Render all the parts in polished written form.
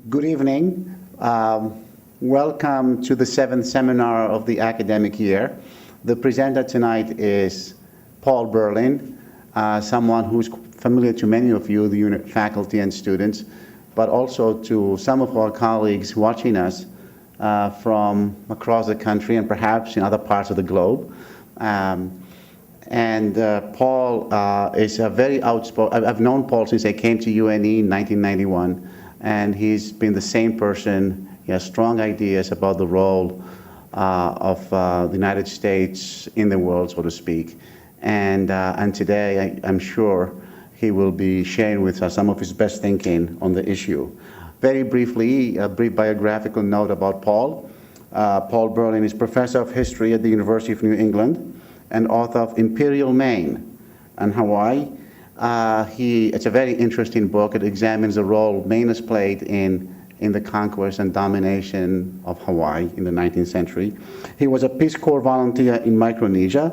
Good evening. Welcome to the 7th seminar of the academic year. The presenter tonight is Paul Burlin, someone who's familiar to many of you, the faculty and students, but also to some of our colleagues watching us from across the country and perhaps in other parts of the globe. Paul is a very outspoken. I've known Paul since I came to UNE in 1991, and he's been the same person. He has strong ideas about the role of the United States in the world, so to speak. And today, I'm sure he will be sharing with us some of his best thinking on the issue. Very briefly, a brief biographical note about Paul. Paul Burlin is professor of history at the University of New England and author of Imperial Maine and Hawaii. It's a very interesting book. It examines the role Maine has played in the conquest and domination of Hawaii in the 19th century. He was a Peace Corps volunteer in Micronesia,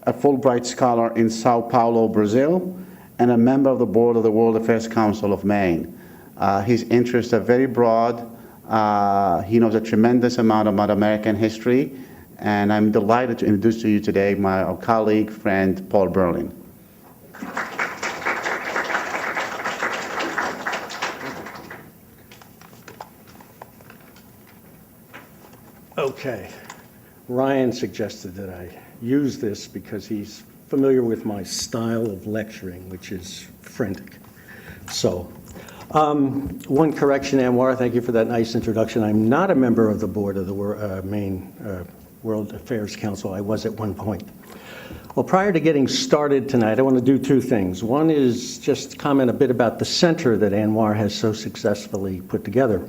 a Fulbright scholar in Sao Paulo, Brazil, and a member of the board of the World Affairs Council of Maine. His interests are very broad. He knows a tremendous amount about American history, and I'm delighted to introduce to you today my colleague, friend, Paul Burlin. Okay. Ryan suggested that I use this because he's familiar with my style of lecturing, which is frantic. So, one correction, Anwar, thank you for that nice introduction. I'm not a member of the board of the Maine World Affairs Council. I was at one point. Well, prior to getting started tonight, I want to do two things. One is just comment a bit about the center that Anwar has so successfully put together.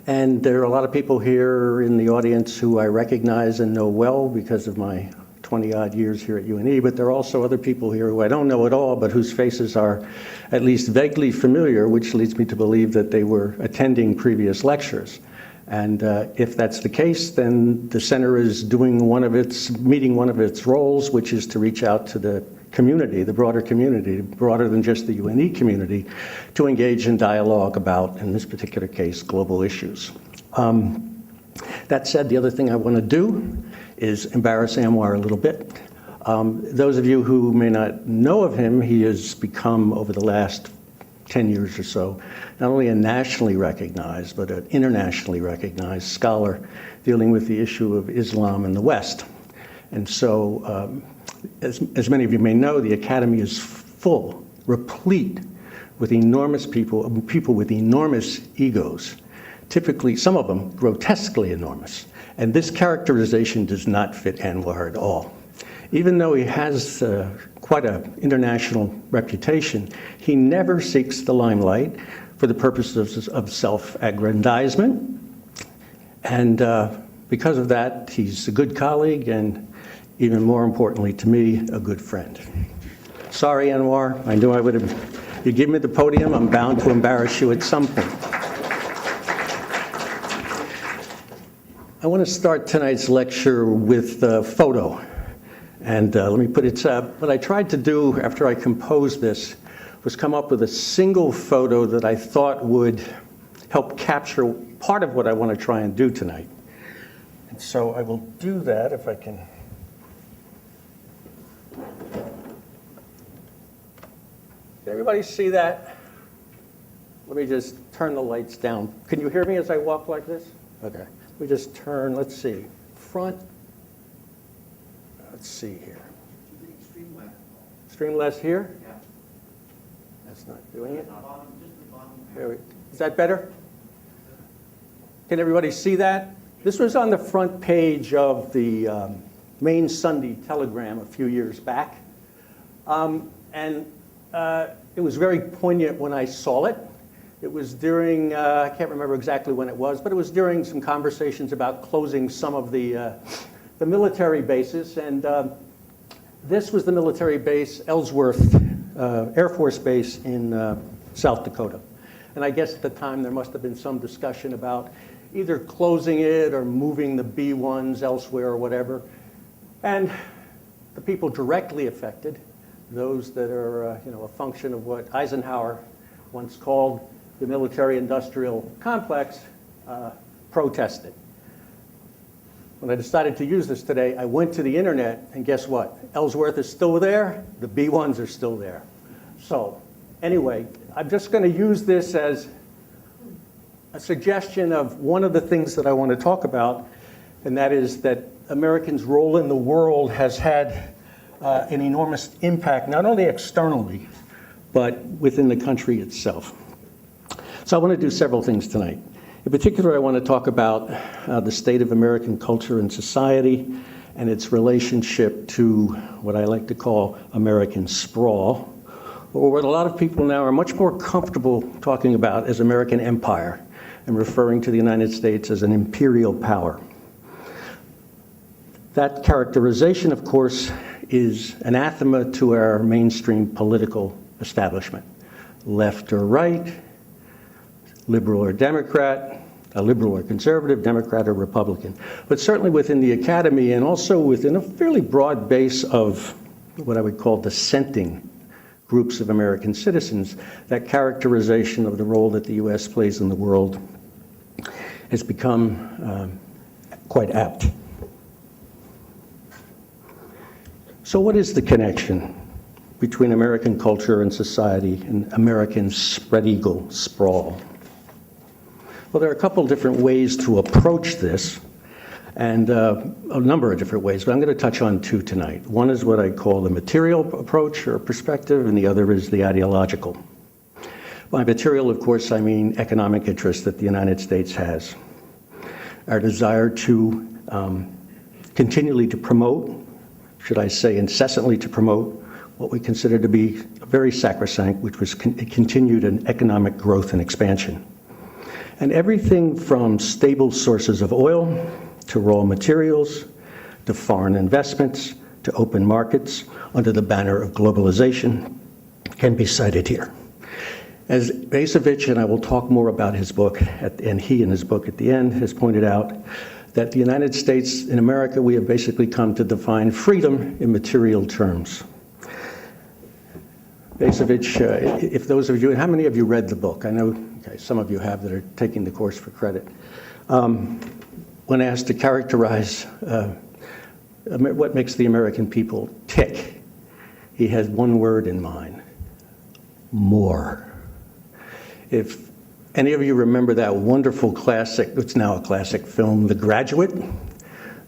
And there are a lot of people here in the audience who I recognize and know well because of my 20-odd years here at UNE, but there are also other people here who I don't know at all, but whose faces are at least vaguely familiar, which leads me to believe that they were attending previous lectures. And if that's the case, then the center is meeting one of its roles, which is to reach out to the community, the broader community, broader than just the UNE community, to engage in dialogue about, in this particular case, global issues. That said, the other thing I want to do is embarrass Anwar a little bit. Those of you who may not know of him, he has become, over the last 10 years or so, not only a nationally recognized, but an internationally recognized scholar dealing with the issue of Islam in the West. And so, as many of you may know, the Academy is full, replete with enormous people with enormous egos, typically, some of them grotesquely enormous. And this characterization does not fit Anwar at all. Even though he has quite an international reputation, he never seeks the limelight for the purposes of self-aggrandizement. And because of that, he's a good colleague and, even more importantly to me, a good friend. Sorry, Anwar, I knew I would have, you give me the podium, I'm bound to embarrass you at some point. I want to start tonight's lecture with a photo. And let me put it, what I tried to do after I composed this was come up with a single photo that I thought would help capture part of what I want to try and do tonight. And so I will do that if I can. Can everybody see that? Let me just turn the lights down. Can you hear me as I walk like this? Okay. Let me just turn, let's see, front. Let's see here. Extreme less here? Yeah. That's not doing it. Is that better? Can everybody see that? This was on the front page of the Maine Sunday Telegram a few years back. It was very poignant when I saw it. It was during, I can't remember exactly when it was, but it was during some conversations about closing some of the military bases, and this was the military base, Ellsworth Air Force Base in South Dakota. And I guess at the time there must have been some discussion about either closing it or moving the B-1s elsewhere or whatever. And the people directly affected, those that are a function of what Eisenhower once called the military-industrial complex, protested. When I decided to use this today, I went to the internet, and guess what? Ellsworth is still there, the B1s are still there. So anyway, I'm just going to use this as a suggestion of one of the things that I want to talk about, and that is that Americans' role in the world has had an enormous impact, not only externally, but within the country itself. So I want to do several things tonight. In particular, I want to talk about the state of American culture and society and its relationship to what I like to call American sprawl, or what a lot of people now are much more comfortable talking about as American empire and referring to the United States as an imperial power. That characterization, of course, is anathema to our mainstream political establishment, left or right, liberal or Democrat, a liberal or conservative, Democrat or Republican. But certainly within the academy and also within a fairly broad base of what I would call dissenting groups of American citizens, that characterization of the role that the U.S. plays in the world has become quite apt. So what is the connection between American culture and society and American spread eagle sprawl? Well, there are a couple different ways to approach this, and a number of different ways, but I'm going to touch on two tonight. One is what I call the material approach or perspective, and the other is the ideological. By material, of course, I mean economic interest that the United States has. Our desire to continually to promote, should I say incessantly to promote, what we consider to be very sacrosanct, which was continued in economic growth and expansion. And everything from stable sources of oil, to raw materials, to foreign investments, to open markets under the banner of globalization can be cited here. As Basovich, and I will talk more about his book, and he in his book at the end has pointed out, that the United States, in America, we have basically come to define freedom in material terms. Basovich, if those of you, how many of you read the book? I know okay, some of you have that are taking the course for credit. When asked to characterize what makes the American people tick, he has one word in mind: more. If any of you remember that wonderful classic, it's now a classic film, The Graduate?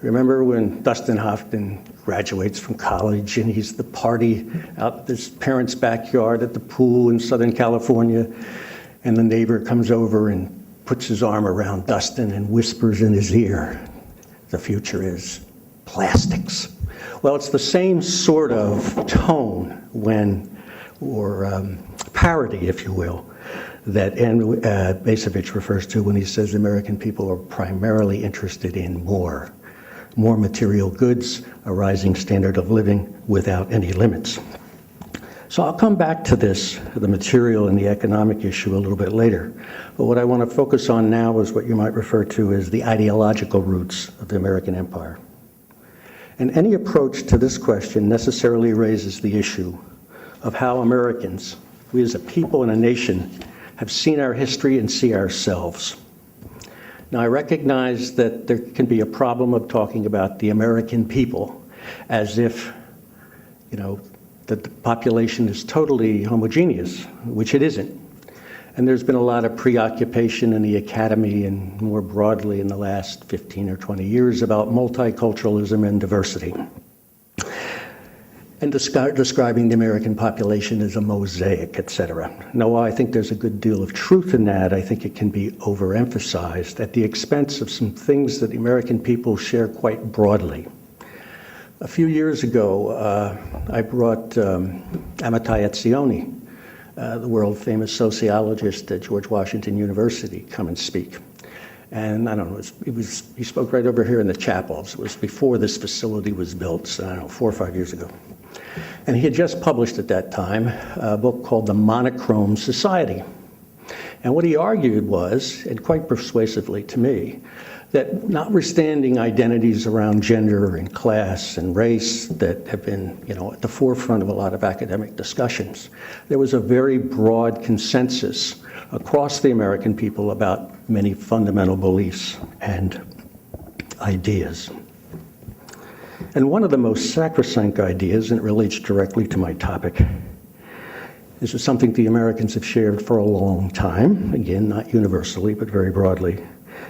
Remember when Dustin Hoffman graduates from college and he's the party out at his parents' backyard at the pool in Southern California, and the neighbor comes over and puts his arm around Dustin and whispers in his ear, the future is plastics. Well, it's the same sort of tone or parody, if you will, that Basovich refers to when he says the American people are primarily interested in more material goods, a rising standard of living without any limits. So I'll come back to this, the material and the economic issue, a little bit later. But what I want to focus on now is what you might refer to as the ideological roots of the American empire. And any approach to this question necessarily raises the issue of how Americans, we as a people and a nation, have seen our history and see ourselves. Now, I recognize that there can be a problem of talking about the American people as if, that the population is totally homogeneous, which it isn't. And there's been a lot of preoccupation in the academy and more broadly in the last 15 or 20 years about multiculturalism and diversity, and describing the American population as a mosaic, etc. Now, while I think there's a good deal of truth in that, I think it can be overemphasized at the expense of some things that the American people share quite broadly. A few years ago, I brought Amitai Etzioni, the world-famous sociologist at George Washington University, come and speak. And I don't know, he spoke right over here in the chapel. So it was before this facility was built, so I don't know, 4 or 5 years ago. And he had just published at that time a book called The Monochrome Society. And what he argued was, and quite persuasively to me, that notwithstanding identities around gender and class and race that have been, at the forefront of a lot of academic discussions, there was a very broad consensus across the American people about many fundamental beliefs and ideas. And one of the most sacrosanct ideas, and it relates directly to my topic, this is something the Americans have shared for a long time, again, not universally, but very broadly.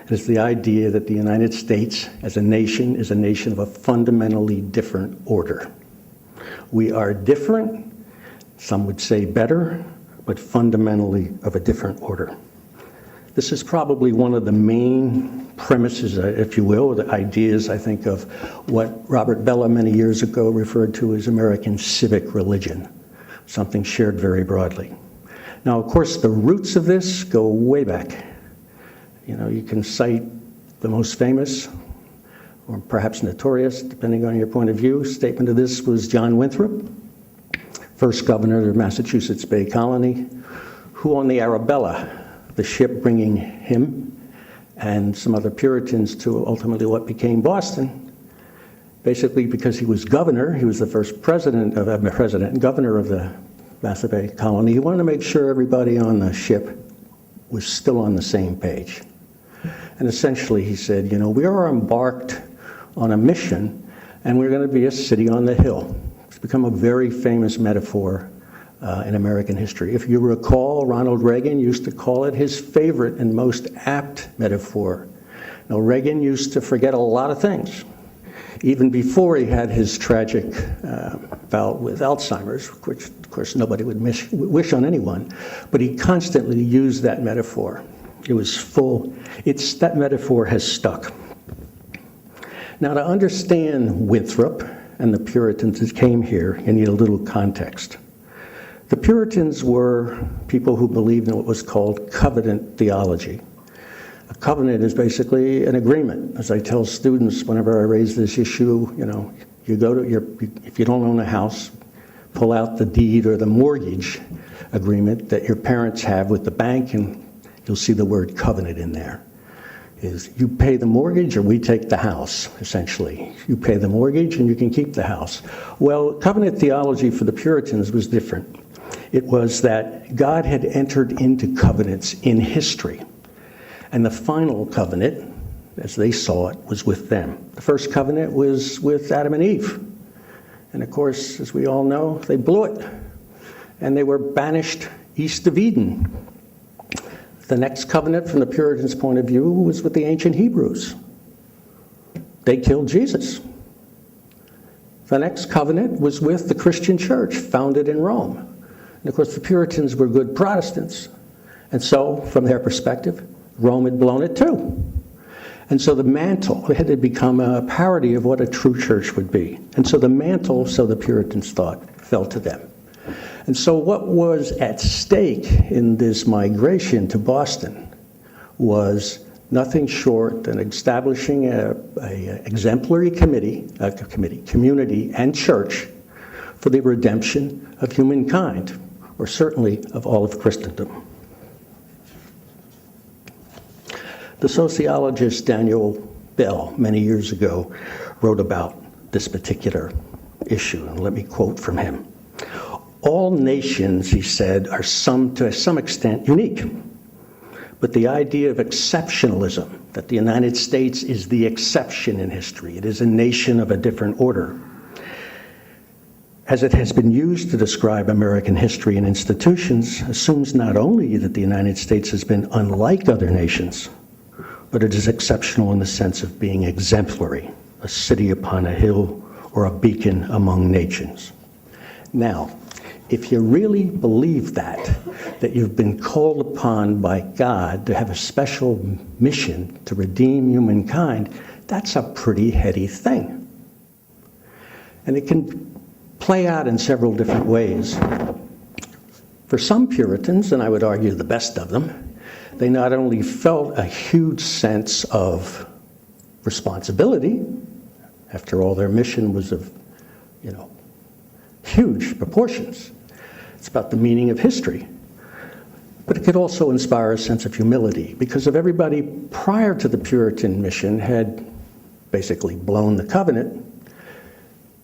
It is the idea that the United States as a nation is a nation of a fundamentally different order. We are different, some would say better, but fundamentally of a different order. This is probably one of the main premises, if you will, the ideas, I think, of what Robert Bellah many years ago referred to as American civic religion, something shared very broadly. Now, of course, the roots of this go way back. You know, you can cite the most famous, or perhaps notorious, depending on your point of view, statement of this was John Winthrop, first governor of Massachusetts Bay Colony, who on the Arabella, the ship bringing him and some other Puritans to ultimately what became Boston, basically because he was governor, he was the first governor of the Mass Bay Colony. He wanted to make sure everybody on the ship was still on the same page. And essentially he said, you know, we are embarked on a mission and we're going to be a city on the hill. It's become a very famous metaphor in American history. If you recall, Ronald Reagan used to call it his favorite and most apt metaphor. Now, Reagan used to forget a lot of things, even before he had his tragic bout with Alzheimer's, which, of course, nobody would wish on anyone, but he constantly used that metaphor. It was full. That metaphor has stuck. Now, to understand Winthrop and the Puritans that came here, you need a little context. The Puritans were people who believed in what was called covenant theology. A covenant is basically an agreement. As I tell students whenever I raise this issue, you know, you go to if you don't own a house, pull out the deed or the mortgage agreement that your parents have with the bank, and you'll see the word covenant in there. Is you pay the mortgage or we take the house, essentially. You pay the mortgage and you can keep the house. Well, covenant theology for the Puritans was different. It was that God had entered into covenants in history. And the final covenant, as they saw it, was with them. The first covenant was with Adam and Eve. And of course, as we all know, they blew it. And they were banished east of Eden. The next covenant, from the Puritans' point of view, was with the ancient Hebrews. They killed Jesus. The next covenant was with the Christian church, founded in Rome. And of course, the Puritans were good Protestants. And so, from their perspective, Rome had blown it too. And so the mantle had to become a parody of what a true church would be. And so the mantle, so the Puritans thought, fell to them. And so what was at stake in this migration to Boston was nothing short than establishing a exemplary community and church for the redemption of humankind, or certainly of all of Christendom. The sociologist Daniel Bell, many years ago, wrote about this particular issue, and let me quote from him. All nations, he said, are to some extent unique. But the idea of exceptionalism, that the United States is the exception in history, it is a nation of a different order, as it has been used to describe American history and institutions, assumes not only that the United States has been unlike other nations, but it is exceptional in the sense of being exemplary, a city upon a hill or a beacon among nations. Now, if you really believe that you've been called upon by God to have a special mission to redeem humankind, that's a pretty heady thing. And it can play out in several different ways. For some Puritans, and I would argue the best of them, they not only felt a huge sense of responsibility, after all their mission was of, huge proportions. It's about the meaning of history. But it could also inspire a sense of humility, because if everybody prior to the Puritan mission had basically blown the covenant,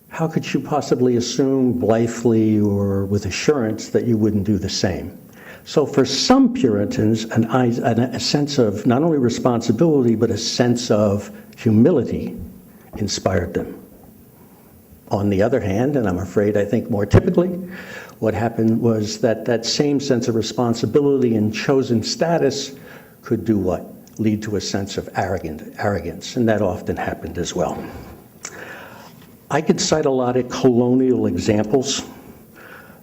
how could you possibly assume blithely or with assurance that you wouldn't do the same? So for some Puritans, a sense of not only responsibility, but a sense of humility inspired them. On the other hand, and I'm afraid I think more typically, what happened was that that same sense of responsibility and chosen status could do what? Lead to a sense of arrogance, and that often happened as well. I could cite a lot of colonial examples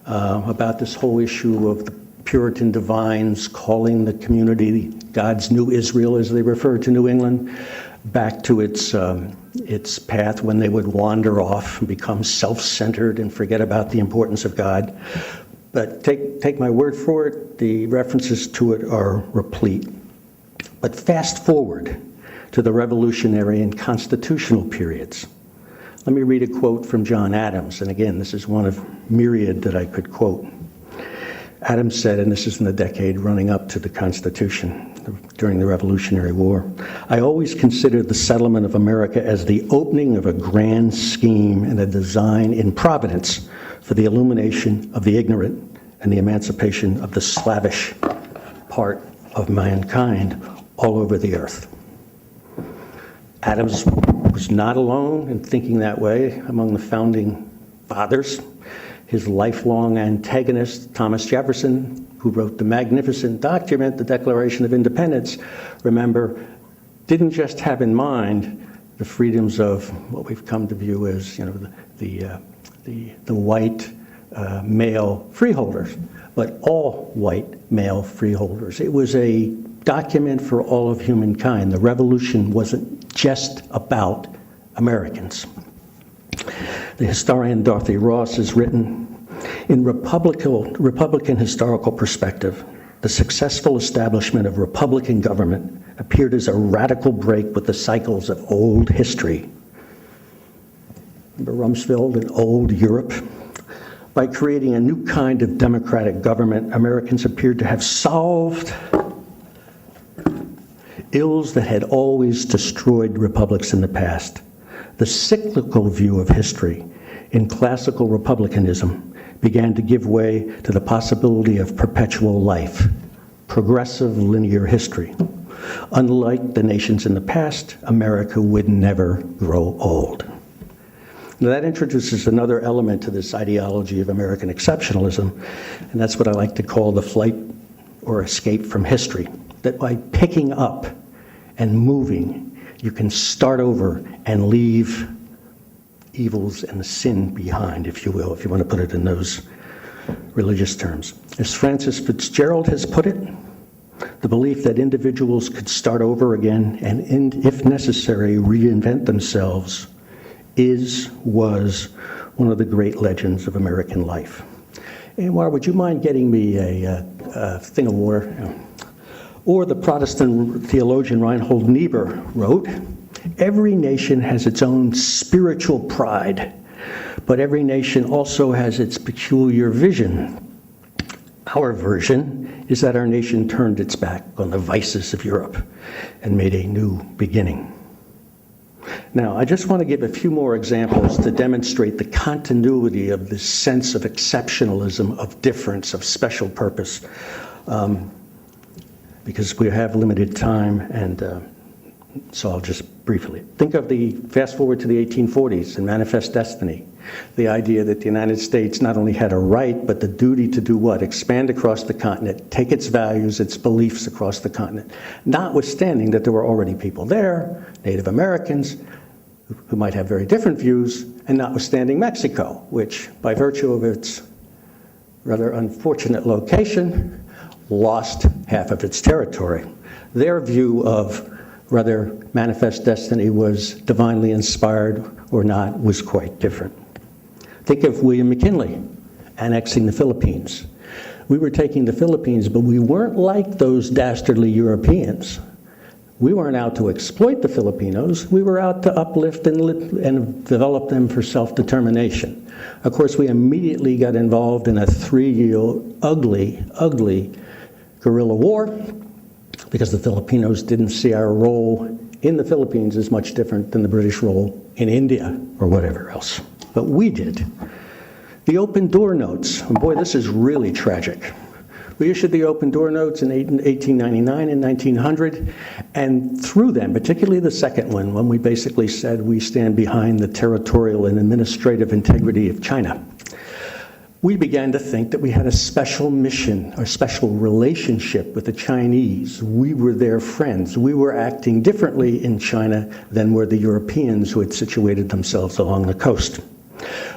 about this whole issue of the Puritan divines calling the community God's new Israel, as they refer to New England, back to its path when they would wander off and become self-centered and forget about the importance of God. But take my word for it, the references to it are replete. But fast forward to the Revolutionary and Constitutional periods. Let me read a quote from John Adams, and again, this is one of myriad that I could quote. Adams said, and this is in the decade running up to the Constitution during the Revolutionary War, "I always considered the settlement of America as the opening of a grand scheme and a design in Providence for the illumination of the ignorant and the emancipation of the slavish part of mankind all over the earth." Adams was not alone in thinking that way among the founding fathers. His lifelong antagonist, Thomas Jefferson, who wrote the magnificent document, the Declaration of Independence, remember, didn't just have in mind the freedoms of what we've come to view as, the white male freeholders, but all white male freeholders. It was a document for all of humankind. The revolution wasn't just about Americans. The historian Dorothy Ross has written, "In Republican historical perspective, the successful establishment of Republican government appeared as a radical break with the cycles of old history." Remember Rumsfeld and old Europe? By creating a new kind of democratic government, Americans appeared to have solved ills that had always destroyed republics in the past. The cyclical view of history in classical republicanism began to give way to the possibility of perpetual life, progressive linear history. Unlike the nations in the past, America would never grow old. Now that introduces another element to this ideology of American exceptionalism, and that's what I like to call the flight or escape from history. That by picking up and moving, you can start over and leave evils and sin behind, if you will, if you want to put it in those religious terms. As Francis Fitzgerald has put it, the belief that individuals could start over again and, if necessary, reinvent themselves was one of the great legends of American life. Anwar, would you mind getting me a thing of water? Or the Protestant theologian Reinhold Niebuhr wrote, "Every nation has its own spiritual pride, but every nation also has its peculiar vision. Our version is that our nation turned its back on the vices of Europe and made a new beginning." Now, I just want to give a few more examples to demonstrate the continuity of this sense of exceptionalism, of difference, of special purpose, because we have limited time, and so I'll just briefly. Think of fast forward to the 1840s and Manifest Destiny. The idea that the United States not only had a right, but the duty to do what? Expand across the continent, take its values, its beliefs across the continent, notwithstanding that there were already people there, Native Americans, who might have very different views, and notwithstanding Mexico, which by virtue of its rather unfortunate location, lost half of its territory. Their view of whether Manifest Destiny was divinely inspired or not was quite different. Think of William McKinley annexing the Philippines. We were taking the Philippines, but we weren't like those dastardly Europeans. We weren't out to exploit the Filipinos. We were out to uplift and develop them for self-determination. Of course, we immediately got involved in a 3-year ugly guerrilla war, because the Filipinos didn't see our role in the Philippines as much different than the British role in India or whatever else. But we did. The open door notes, and boy, this is really tragic. We issued the open door notes in 1899 and 1900, and through them, particularly the second one, when we basically said we stand behind the territorial and administrative integrity of China, we began to think that we had a special mission, or special relationship with the Chinese. We were their friends. We were acting differently in China than were the Europeans who had situated themselves along the coast.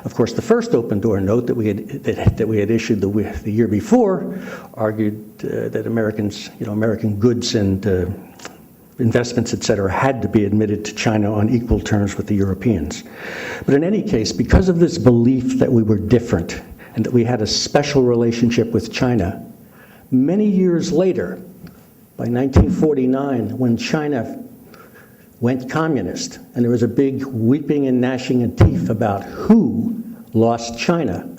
Of course, the first open door note that we had issued the year before argued that Americans, American goods and investments, et cetera, had to be admitted to China on equal terms with the Europeans. But in any case, because of this belief that we were different and that we had a special relationship with China, many years later, by 1949, when China went communist, and there was a big weeping and gnashing of teeth about who lost China,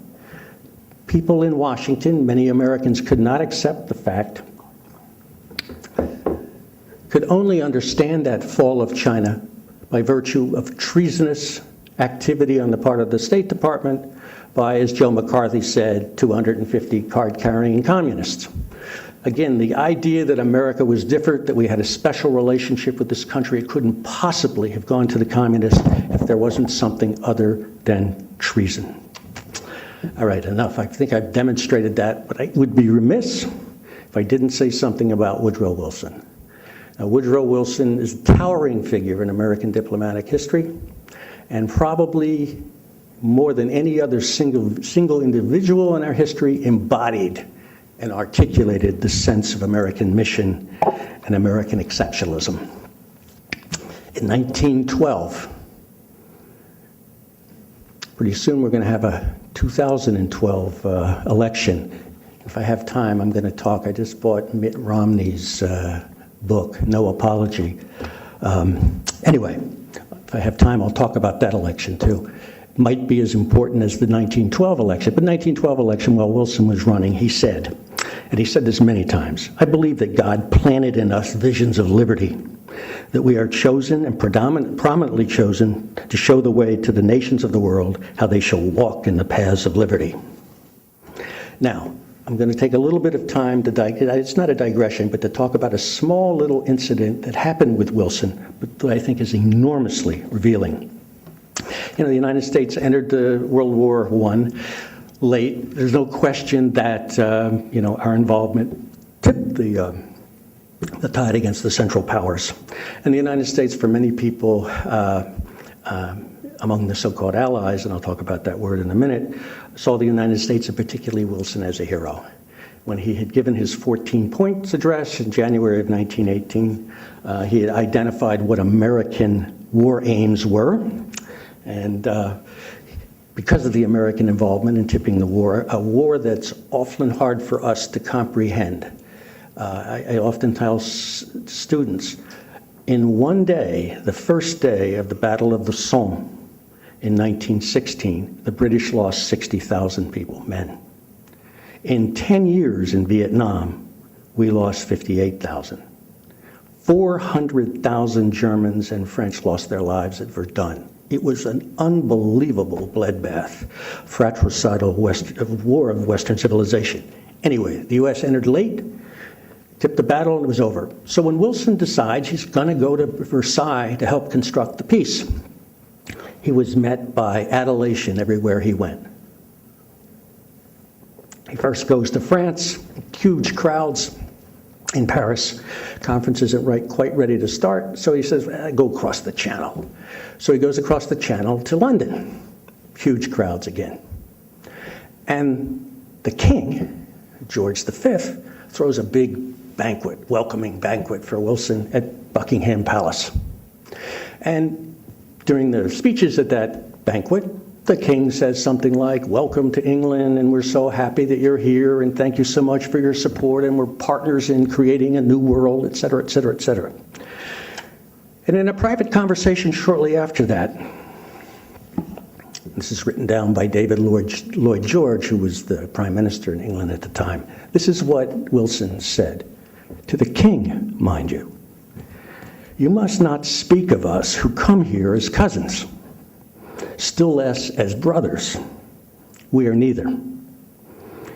people in Washington, many Americans, could not accept the fact, could only understand that fall of China by virtue of treasonous activity on the part of the State Department by, as Joe McCarthy said, 250 card-carrying communists. Again, the idea that America was different, that we had a special relationship with this country, it couldn't possibly have gone to the communists if there wasn't something other than treason. All right, enough. I think I've demonstrated that, but I would be remiss if I didn't say something about Woodrow Wilson. Now, Woodrow Wilson is a towering figure in American diplomatic history, and probably more than any other single individual in our history embodied and articulated the sense of American mission and American exceptionalism. In 1912, pretty soon we're going to have a 2012 election. If I have time, I'm going to talk. I just bought Mitt Romney's book, No Apology. Anyway, if I have time, I'll talk about that election too. It might be as important as the 1912 election, but 1912 election, while Wilson was running, he said, and he said this many times, I believe that God planted in us visions of liberty, that we are chosen and prominently chosen to show the way to the nations of the world how they shall walk in the paths of liberty. Now, I'm going to take a little bit of time to, it's not a digression, but to talk about a small little incident that happened with Wilson, but that I think is enormously revealing. The United States entered World War I late. There's no question that, our involvement tipped the tide against the Central Powers. And the United States, for many people among the so-called allies, and I'll talk about that word in a minute, saw the United States, and particularly Wilson, as a hero. When he had given his 14-point address in January of 1918, he had identified what American war aims were. And because of the American involvement in tipping the war, a war that's often hard for us to comprehend. I often tell students, in one day, the first day of the Battle of the Somme in 1916, the British lost 60,000 people, men. In 10 years in Vietnam, we lost 58,000. 400,000 Germans and French lost their lives at Verdun. It was an unbelievable bloodbath, fratricidal war of Western civilization. Anyway, the U.S. entered late, tipped the battle, and it was over. So when Wilson decides he's going to go to Versailles to help construct the peace, he was met by adulation everywhere he went. He first goes to France, huge crowds in Paris. Conference isn't quite ready to start, so he says, go across the Channel. So he goes across the Channel to London. Huge crowds again. And the king, George V, throws a big banquet, welcoming banquet for Wilson at Buckingham Palace. And during the speeches at that banquet, the king says something like, welcome to England, and we're so happy that you're here, and thank you so much for your support, and we're partners in creating a new world, et cetera, et cetera, et cetera. And in a private conversation shortly after that, this is written down by David Lloyd George, who was the prime minister in England at the time. This is what Wilson said, to the king, mind you. You must not speak of us who come here as cousins, still less as brothers. We are neither.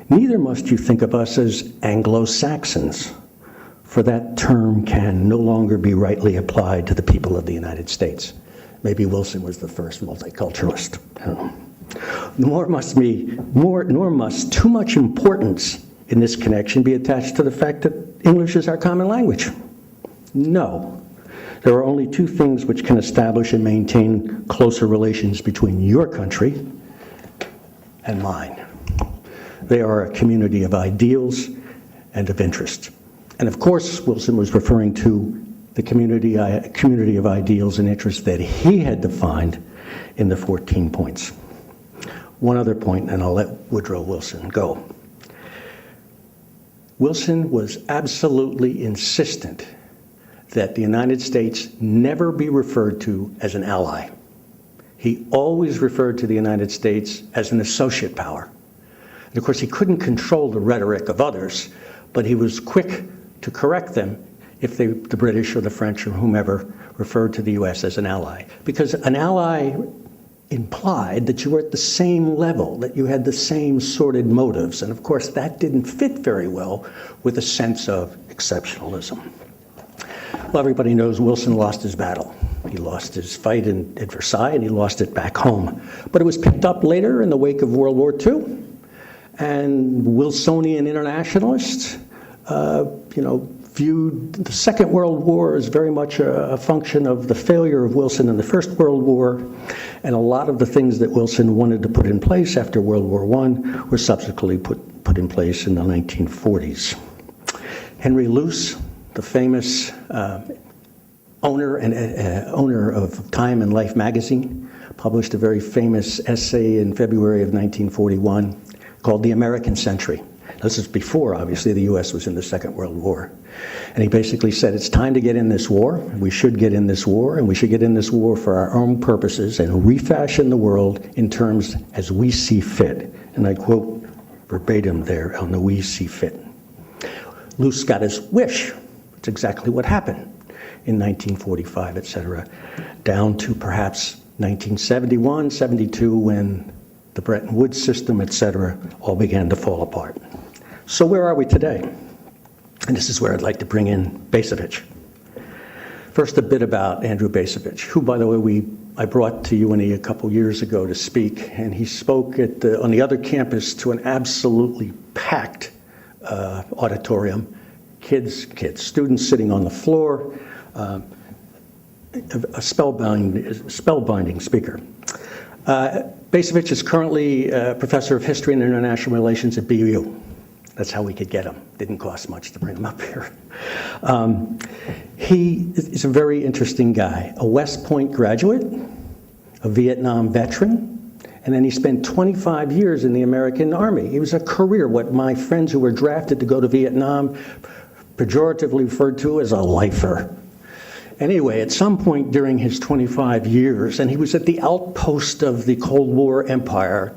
Neither must you think of us as Anglo-Saxons, for that term can no longer be rightly applied to the people of the United States. Maybe Wilson was the first multiculturalist. I don't know. Nor must too much importance in this connection be attached to the fact that English is our common language. No. There are only two things which can establish and maintain closer relations between your country and mine. They are a community of ideals and of interest. And of course, Wilson was referring to the community of ideals and interests that he had defined in the 14 points. One other point, and I'll let Woodrow Wilson go. Wilson was absolutely insistent that the United States never be referred to as an ally. He always referred to the United States as an associate power. And of course, he couldn't control the rhetoric of others, but he was quick to correct them if the British or the French or whomever referred to the US as an ally. Because an ally implied that you were at the same level, that you had the same sordid motives. And of course, that didn't fit very well with a sense of exceptionalism. Well, everybody knows Wilson lost his battle. He lost his fight at Versailles, and he lost it back home. But it was picked up later in the wake of World War II. And Wilsonian internationalists, viewed the Second World War as very much a function of the failure of Wilson in the First World War, and a lot of the things that Wilson wanted to put in place after World War I were subsequently put in place in the 1940s. Henry Luce, the famous owner of Time and Life magazine, published a very famous essay in February of 1941 called The American Century. This is before, obviously, the U.S. was in the Second World War. And he basically said, it's time to get in this war. We should get in this war, and we should get in this war for our own purposes and refashion the world in terms as we see fit. And I quote verbatim there on the we see fit. Luce got his wish. It's exactly what happened in 1945, et cetera, down to perhaps 1971, 72, when the Bretton Woods system, et cetera, all began to fall apart. So where are we today? And this is where I'd like to bring in Bacevich. First, a bit about Andrew Bacevich, who, by the way, I brought to UNE a couple years ago to speak, and he spoke on the other campus to an absolutely packed auditorium. Kids, students sitting on the floor, a spellbinding speaker. Bacevich is currently a professor of history and international relations at BU. That's how we could get him. Didn't cost much to bring him up here. He is a very interesting guy, a West Point graduate, a Vietnam veteran, and then he spent 25 years in the American Army. He was a career, what my friends who were drafted to go to Vietnam pejoratively referred to as a lifer. Anyway, at some point during his 25 years, and he was at the outpost of the Cold War empire,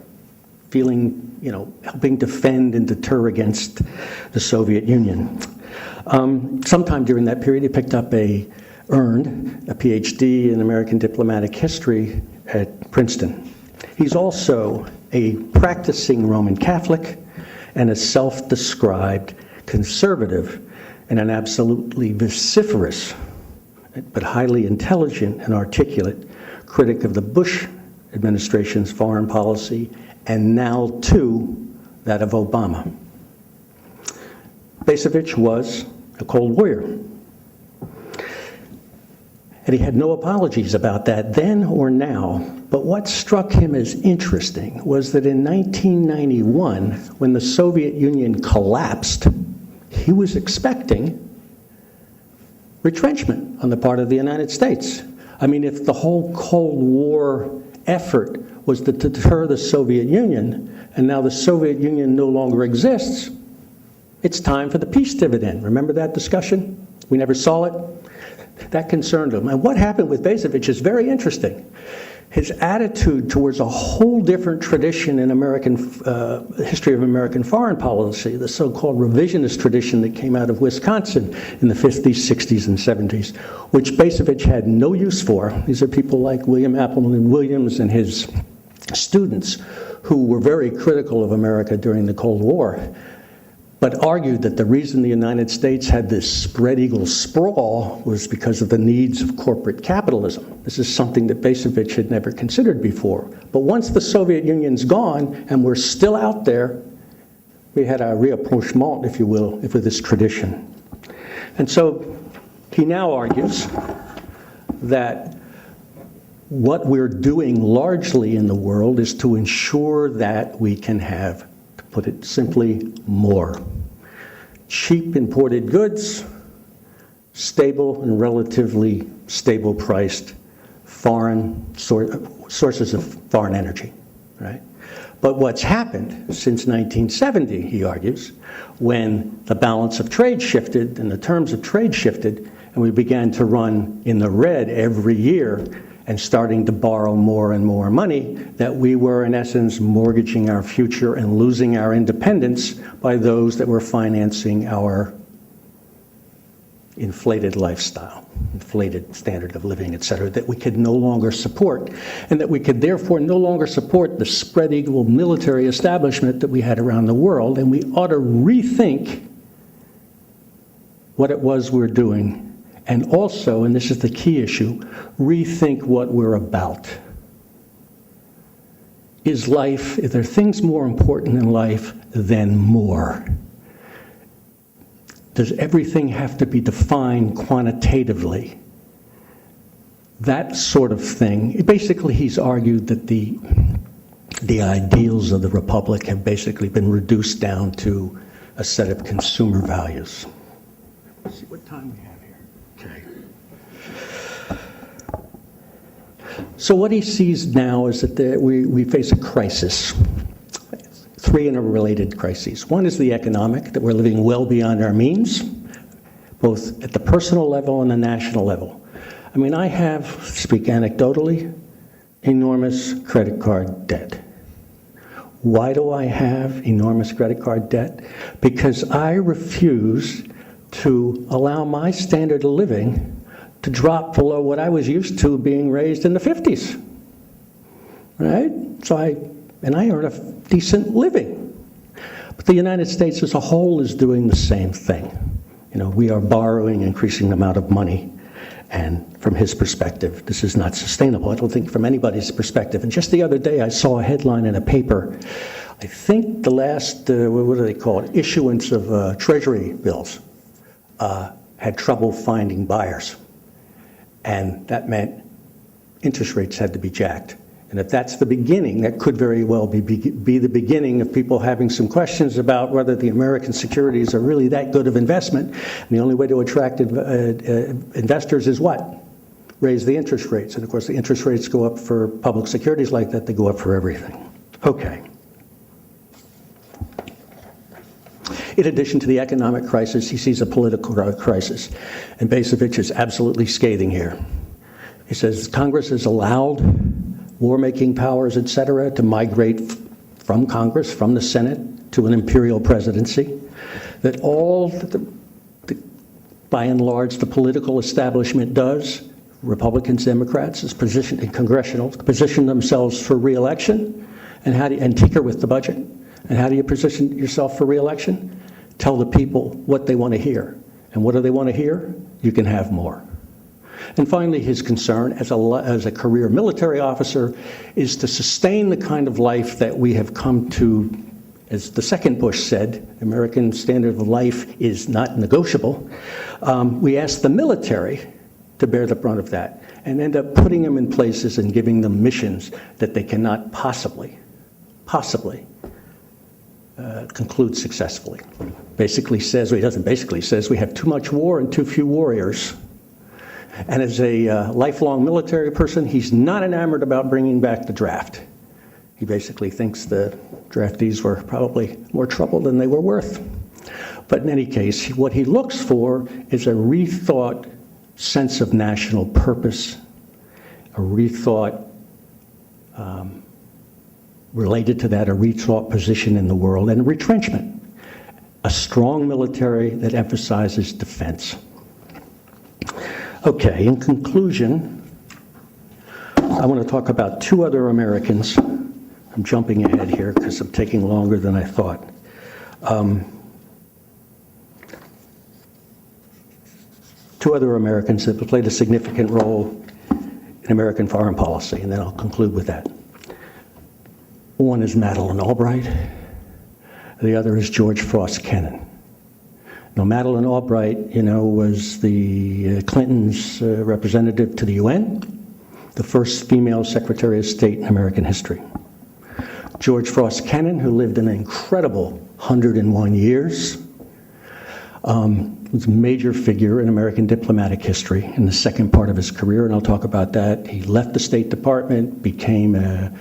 helping defend and deter against the Soviet Union. Sometime during that period, he earned a PhD in American diplomatic history at Princeton. He's also a practicing Roman Catholic and a self-described conservative and an absolutely vociferous but highly intelligent and articulate critic of the Bush administration's foreign policy, and now, too, that of Obama. Bacevich was a Cold Warrior. And he had no apologies about that then or now. But what struck him as interesting was that in 1991, when the Soviet Union collapsed, he was expecting retrenchment on the part of the United States. I mean, if the whole Cold War effort was to deter the Soviet Union, and now the Soviet Union no longer exists, it's time for the peace dividend. Remember that discussion? We never saw it. That concerned him. And what happened with Bacevich is very interesting. His attitude towards a whole different tradition in American history of American foreign policy, the so-called revisionist tradition that came out of Wisconsin in the 50s, 60s, and 70s, which Bacevich had no use for. These are people like William Appleton Williams and his students who were very critical of America during the Cold War, but argued that the reason the United States had this spread eagle sprawl was because of the needs of corporate capitalism. This is something that Bacevich had never considered before. But once the Soviet Union's gone and we're still out there, we had a rapprochement, if you will, with this tradition. And so he now argues that what we're doing largely in the world is to ensure that we can have, to put it simply, more. Cheap imported goods, stable and relatively stable priced foreign sources of foreign energy, right? But what's happened since 1970, he argues, when the balance of trade shifted and the terms of trade shifted, and we began to run in the red every year and starting to borrow more and more money, that we were in essence mortgaging our future and losing our independence by those that were financing our inflated lifestyle, inflated standard of living, et cetera, that we could no longer support, and that we could therefore no longer support the spread eagle military establishment that we had around the world, and we ought to rethink what it was we're doing, and also, and this is the key issue, rethink what we're about. Is there things more important in life than more? Does everything have to be defined quantitatively? That sort of thing. Basically, he's argued that the ideals of the Republic have basically been reduced down to a set of consumer values. Let's see what time we have here. Okay. So what he sees now is that we face a crisis. Three interrelated crises. One is the economic, that we're living well beyond our means, both at the personal level and the national level. I mean, I have, speak anecdotally, enormous credit card debt. Why do I have enormous credit card debt? Because I refuse to allow my standard of living to drop below what I was used to being raised in the 50s, right? So I earn a decent living. But the United States as a whole is doing the same thing. You know, we are borrowing increasing amount of money, and from his perspective, this is not sustainable. I don't think from anybody's perspective. And just the other day, I saw a headline in a paper. I think the last, what do they call it, issuance of treasury bills had trouble finding buyers. And that meant interest rates had to be jacked. And if that's the beginning, that could very well be the beginning of people having some questions about whether the American securities are really that good of investment. And the only way to attract investors is what? Raise the interest rates. And of course, the interest rates go up for public securities like that, they go up for everything. Okay. In addition to the economic crisis, he sees a political crisis. And Bacevich is absolutely scathing here. He says Congress has allowed war-making powers, et cetera, to migrate from Congress, from the Senate, to an imperial presidency, that all by and large, the political establishment does, Republicans, Democrats, is positioned in congressional, position themselves for re-election, and tinker with the budget. And how do you position yourself for re-election? Tell the people what they want to hear. And what do they want to hear? You can have more. And finally, his concern as a career military officer is to sustain the kind of life that we have come to, as the second Bush said, American standard of life is not negotiable. We ask the military to bear the brunt of that and end up putting them in places and giving them missions that they cannot possibly conclude successfully. Basically says, well, he doesn't basically, says we have too much war and too few warriors. And as a lifelong military person, he's not enamored about bringing back the draft. He basically thinks the draftees were probably more trouble than they were worth. But in any case, what he looks for is a rethought sense of national purpose, a rethought related to that, a rethought position in the world, and retrenchment. A strong military that emphasizes defense. Okay, in conclusion, I want to talk about two other Americans I'm jumping ahead here because I'm taking longer than I thought. Two other Americans that played a significant role in American foreign policy, and then I'll conclude with that. One is Madeleine Albright. The other is George Frost Kennan. Now, Madeleine Albright, was the Clinton's representative to the UN, the first female Secretary of State in American history. George Frost Kennan, who lived an incredible 101 years, was a major figure in American diplomatic history in the second part of his career, and I'll talk about that. He left the State Department, became a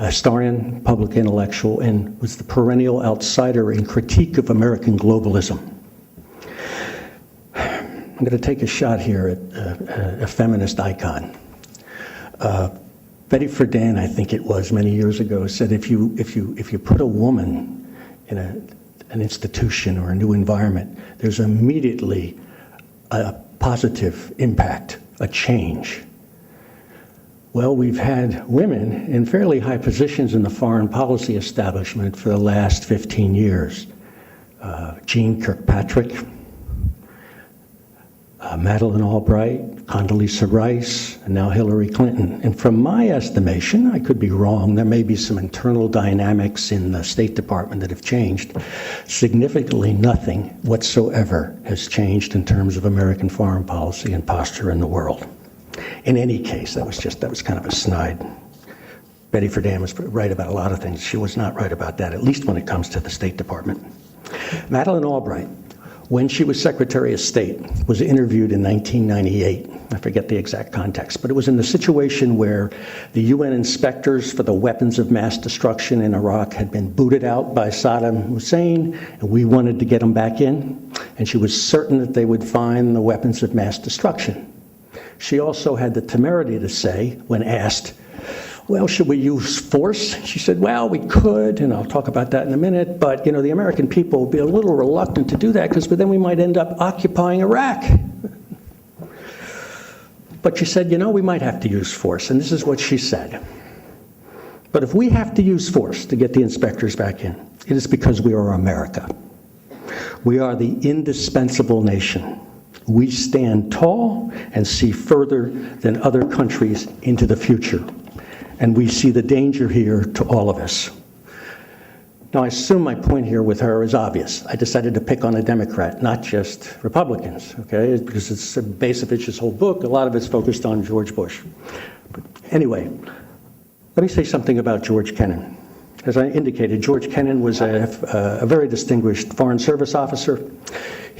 historian, public intellectual, and was the perennial outsider in critique of American globalism. I'm going to take a shot here at a feminist icon. Betty Friedan, I think it was, many years ago, said if you put a woman in an institution or a new environment, there's immediately a positive impact, a change. Well, we've had women in fairly high positions in the foreign policy establishment for the last 15 years. Jean Kirkpatrick, Madeleine Albright, Condoleezza Rice, and now Hillary Clinton. And from my estimation, I could be wrong, there may be some internal dynamics in the State Department that have changed. Significantly nothing whatsoever has changed in terms of American foreign policy and posture in the world. In any case, that was kind of a snide. Betty Friedan was right about a lot of things. She was not right about that, at least when it comes to the State Department. Madeleine Albright, when she was Secretary of State, was interviewed in 1998. I forget the exact context, but it was in the situation where the UN inspectors for the weapons of mass destruction in Iraq had been booted out by Saddam Hussein, and we wanted to get them back in, and she was certain that they would find the weapons of mass destruction. She also had the temerity to say, when asked, well, should we use force? She said, well, we could, and I'll talk about that in a minute, but the American people will be a little reluctant to do that because then we might end up occupying Iraq. But she said, we might have to use force, and this is what she said. But if we have to use force to get the inspectors back in, it is because we are America. We are the indispensable nation. We stand tall and see further than other countries into the future. And we see the danger here to all of us. Now, I assume my point here with her is obvious. I decided to pick on a Democrat, not just Republicans, okay? Because it's Bacevich's whole book. A lot of it's focused on George Bush. But anyway, let me say something about George Kennan. As I indicated, George Kennan was a very distinguished Foreign Service officer.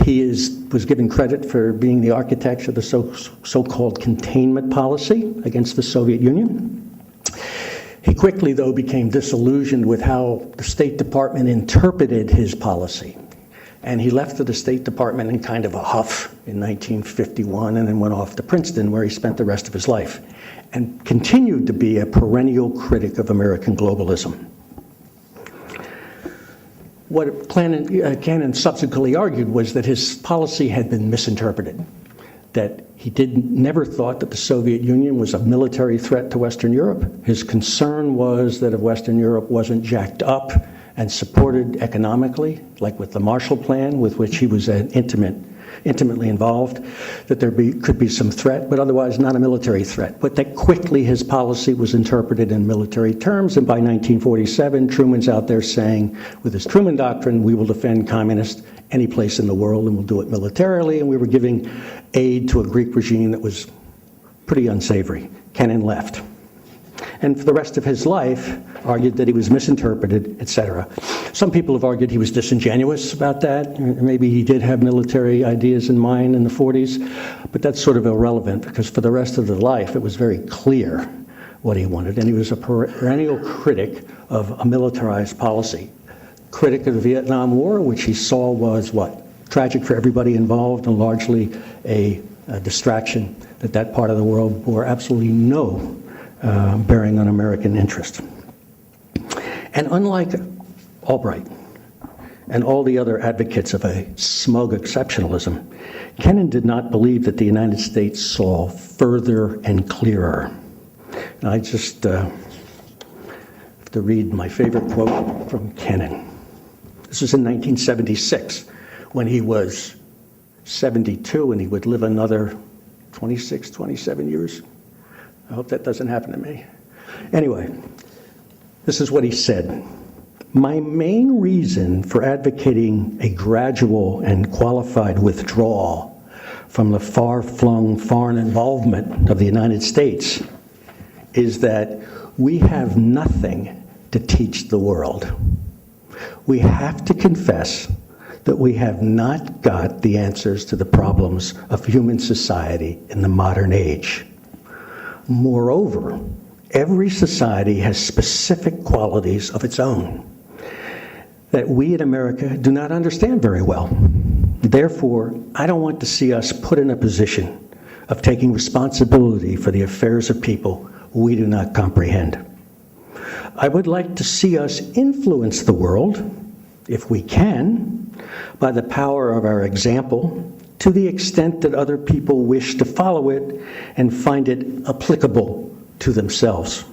He was given credit for being the architect of the so-called containment policy against the Soviet Union. He quickly, though, became disillusioned with how the State Department interpreted his policy. And he left the State Department in kind of a huff in 1951 and then went off to Princeton, where he spent the rest of his life, and continued to be a perennial critic of American globalism. What Kennan subsequently argued was that his policy had been misinterpreted, that he never thought that the Soviet Union was a military threat to Western Europe. His concern was that if Western Europe wasn't jacked up and supported economically, like with the Marshall Plan, with which he was intimately involved, that there could be some threat, but otherwise not a military threat. But that quickly his policy was interpreted in military terms, and by 1947, Truman's out there saying, with his Truman Doctrine, we will defend communists any place in the world and we'll do it militarily, and we were giving aid to a Greek regime that was pretty unsavory. Kennan left. And for the rest of his life, argued that he was misinterpreted, etc. Some people have argued he was disingenuous about that. Maybe he did have military ideas in mind in the 40s, but that's sort of irrelevant because for the rest of his life, it was very clear what he wanted. And he was a perennial critic of a militarized policy. Critic of the Vietnam War, which he saw was what? Tragic for everybody involved and largely a distraction that part of the world bore absolutely no bearing on American interest. And unlike Albright and all the other advocates of a smug exceptionalism, Kennan did not believe that the United States saw further and clearer. And I just to read my favorite quote from Kennan. This was in 1976, when he was 72 and he would live another 26, 27 years. I hope that doesn't happen to me. Anyway, this is what he said. My main reason for advocating a gradual and qualified withdrawal from the far-flung foreign involvement of the United States is that we have nothing to teach the world. We have to confess that we have not got the answers to the problems of human society in the modern age. Moreover, every society has specific qualities of its own that we in America do not understand very well. Therefore, I don't want to see us put in a position of taking responsibility for the affairs of people we do not comprehend. I would like to see us influence the world, if we can, by the power of our example, to the extent that other people wish to follow it and find it applicable to themselves.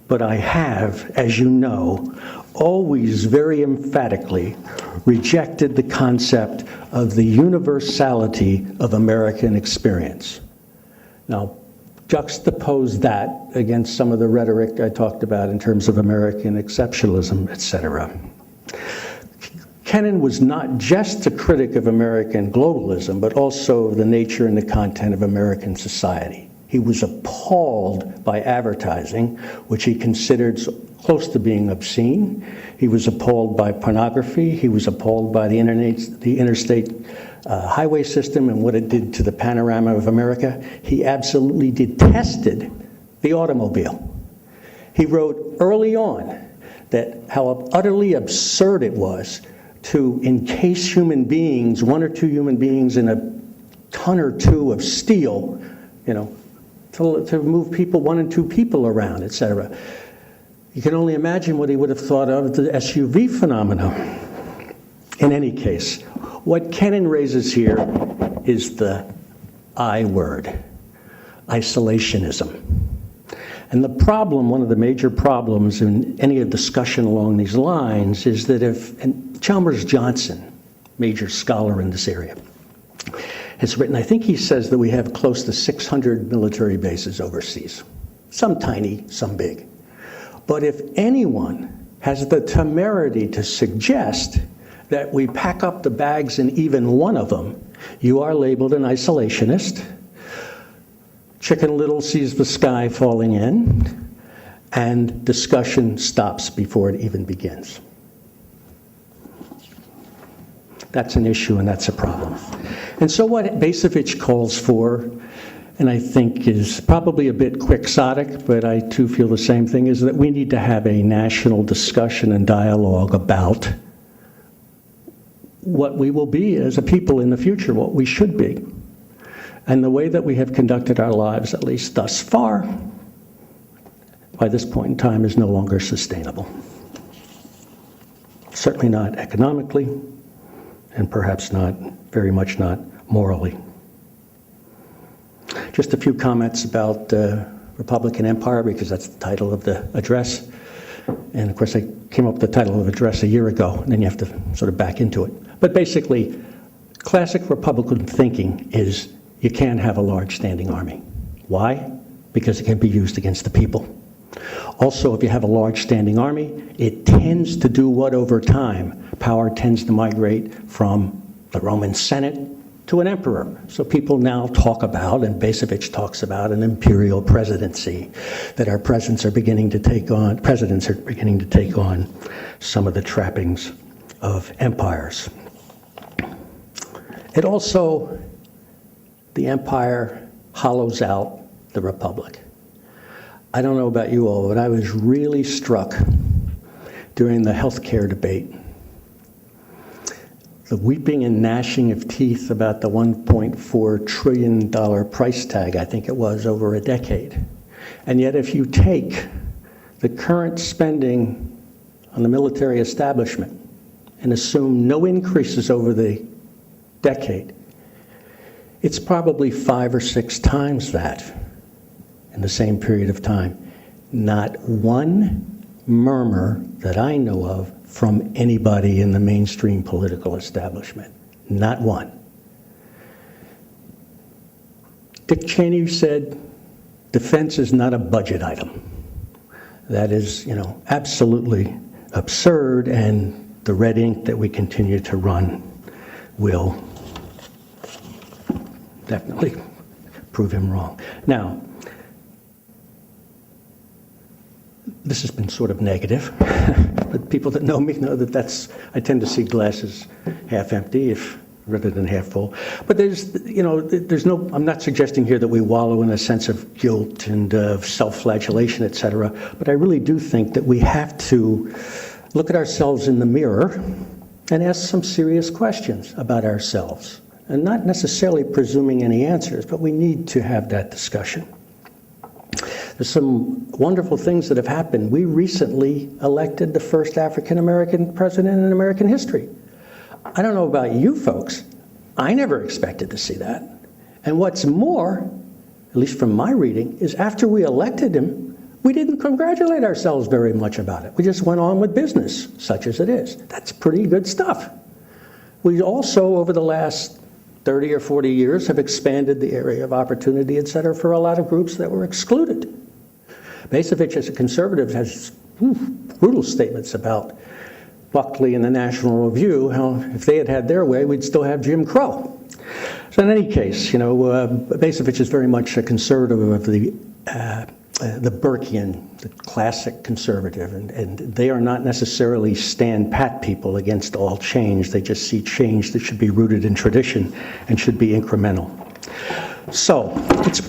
But I have, as you know, always very emphatically rejected the concept of the universality of American experience. Now, juxtapose that against some of the rhetoric I talked about in terms of American exceptionalism, etc. Kennan was not just a critic of American globalism, but also of the nature and the content of American society. He was appalled by advertising, which he considered close to being obscene. He was appalled by pornography. He was appalled by the interstate highway system and what it did to the panorama of America. He absolutely detested the automobile. He wrote early on that how utterly absurd it was to encase human beings, one or two human beings, in a ton or two of steel, to move people, one and two people around, etc. You can only imagine what he would have thought of the SUV phenomenon. In any case, what Kennan raises here is the I word, isolationism. And the problem, one of the major problems in any discussion along these lines is that and Chalmers Johnson, major scholar in this area, has written, I think he says that we have close to 600 military bases overseas. Some tiny, some big. But if anyone has the temerity to suggest that we pack up the bags in even one of them, you are labeled an isolationist. Chicken Little sees the sky falling in, and discussion stops before it even begins. That's an issue and that's a problem. And so what Bacevich calls for, and I think is probably a bit quixotic, but I too feel the same thing, is that we need to have a national discussion and dialogue about what we will be as a people in the future, what we should be. And the way that we have conducted our lives, at least thus far, by this point in time, is no longer sustainable. Certainly not economically, and perhaps not, very much not morally. Just a few comments about Republican Empire, because that's the title of the address. And of course, I came up with the title of the address a year ago, and then you have to sort of back into it. But basically, classic Republican thinking is you can't have a large standing army. Why? Because it can be used against the people. Also, if you have a large standing army, it tends to do what over time? Power tends to migrate from the Roman Senate to an emperor. So people now talk about, and Bacevich talks about, an imperial presidency, that our presidents are beginning to take on some of the trappings of empires. It also, the empire hollows out the republic. I don't know about you all, but I was really struck during the healthcare debate. The weeping and gnashing of teeth about the $1.4 trillion price tag, I think it was, over a decade. And yet if you take the current spending on the military establishment and assume no increases over the decade, it's probably 5 or 6 times that in the same period of time. Not $1 murmur that I know of from anybody in the mainstream political establishment. Not one. Dick Cheney said, defense is not a budget item. That is, absolutely absurd, and the red ink that we continue to run will definitely prove him wrong. Now, this has been sort of negative, but people that know me know that I tend to see glasses half empty rather than half full. But I'm not suggesting here that we wallow in a sense of guilt and self-flagellation, et cetera, but I really do think that we have to look at ourselves in the mirror and ask some serious questions about ourselves, and not necessarily presuming any answers, but we need to have that discussion. There's some wonderful things that have happened. We recently elected the first African-American president in American history. I don't know about you folks, I never expected to see that. And what's more, at least from my reading, is after we elected him, we didn't congratulate ourselves very much about it. We just went on with business, such as it is. That's pretty good stuff. We also, over the last 30 or 40 years, have expanded the area of opportunity, et cetera, for a lot of groups that were excluded. Basevich, as a conservative, has brutal statements about Buckley and the National Review, how if they had had their way, we'd still have Jim Crow. So in any case, Basevich is very much a conservative of the Burkean, the classic conservative, and they are not necessarily stand pat people against all change. They just see change that should be rooted in tradition and should be incremental. So it's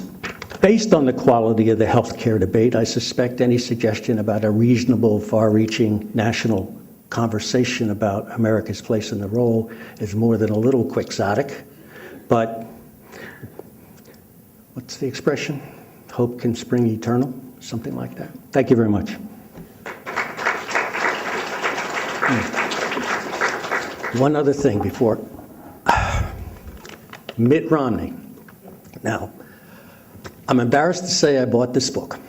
based on the quality of the healthcare debate. I suspect any suggestion about a reasonable, far-reaching national conversation about America's place in the role is more than a little quixotic, but what's the expression? Hope can spring eternal, something like that. Thank you very much. One other thing before. Mitt Romney. Now, I'm embarrassed to say I bought this book.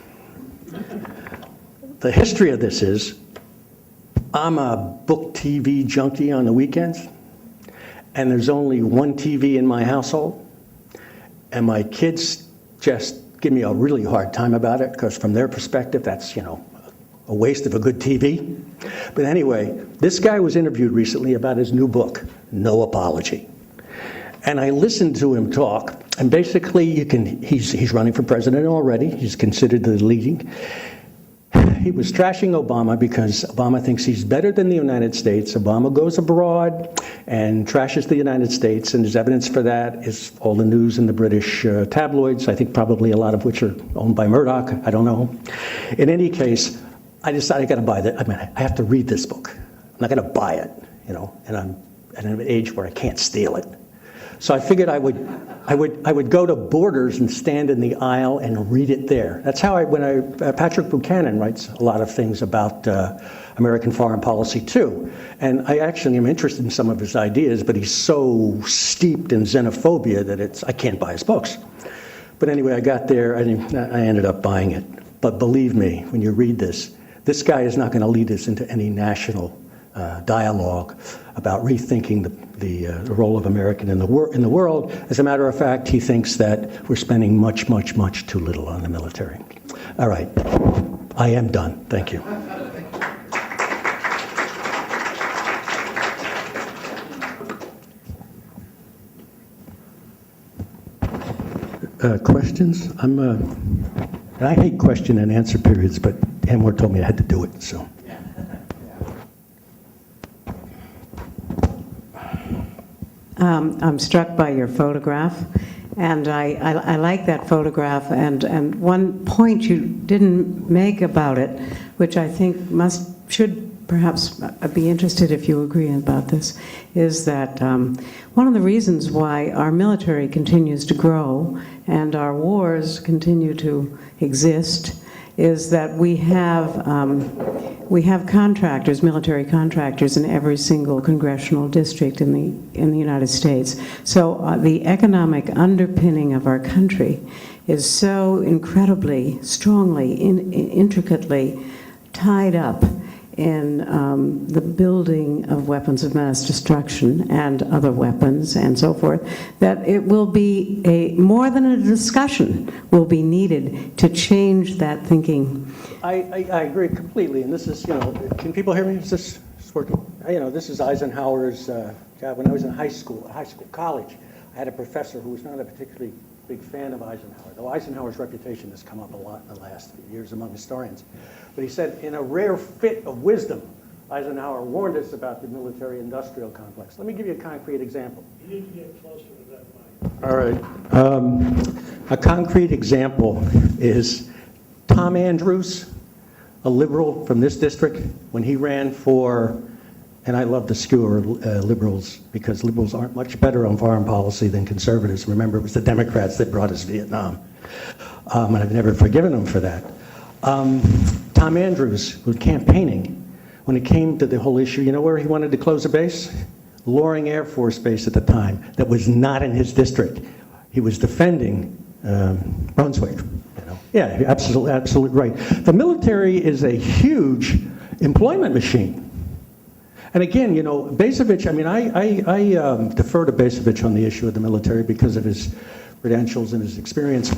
The history of this is, I'm a book TV junkie on the weekends, and there's only one TV in my household, and my kids just give me a really hard time about it, because from their perspective, that's, a waste of a good TV. But anyway, this guy was interviewed recently about his new book, No Apology. And I listened to him talk, and basically he's running for president already. He's considered the leading. He was trashing Obama because Obama thinks he's better than the United States. Obama goes abroad and trashes the United States, and his evidence for that is all the news in the British tabloids, I think probably a lot of which are owned by Murdoch, I don't know. In any case, I decided I got to buy that. I have to read this book. I'm not going to buy it, and I'm at an age where I can't steal it. So I figured I would go to Borders and stand in the aisle and read it there. That's how Patrick Buchanan writes a lot of things about American foreign policy too. And I actually am interested in some of his ideas, but he's so steeped in xenophobia that I can't buy his books. But anyway, I got there and I ended up buying it. But believe me, when you read this guy is not going to lead us into any national dialogue about rethinking the role of American in the world. As a matter of fact, he thinks that we're spending much, much, much too little on the military. All right, I am done. Thank you. Questions? I hate question and answer periods, but Anwar told me I had to do it, so. I'm struck by your photograph, and I like that photograph, and one point you didn't make about it, which I think should perhaps be interested if you agree about this, is that one of the reasons why our military continues to grow and our wars continue to exist is that we have contractors, military contractors, in every single congressional district in the United States. So the economic underpinning of our country is so incredibly, strongly, intricately tied up in the building of weapons of mass destruction and other weapons and so forth, that it will be more than a discussion will be needed to change that thinking. I agree completely, and this is, can people hear me? Is this working? This is Eisenhower's job. When I was in college, I had a professor who was not a particularly big fan of Eisenhower, though Eisenhower's reputation has come up a lot in the last few years among historians. But he said, in a rare fit of wisdom, Eisenhower warned us about the military-industrial complex. Let me give you a concrete example. You need to get closer to that mic. All right. A concrete example is Tom Andrews, a liberal from this district, when he ran for, and I love to skewer liberals because liberals aren't much better on foreign policy than conservatives. Remember, it was the Democrats that brought us Vietnam. And I've never forgiven them for that. Tom Andrews was campaigning when it came to the whole issue. You know where he wanted to close a base? Loring Air Force Base at the time. That was not in his district. He was defending Brunswick. Yeah, absolutely right. The military is a huge employment machine. And again, Basevich, I defer to Basevich on the issue of the military because of his credentials and his experience.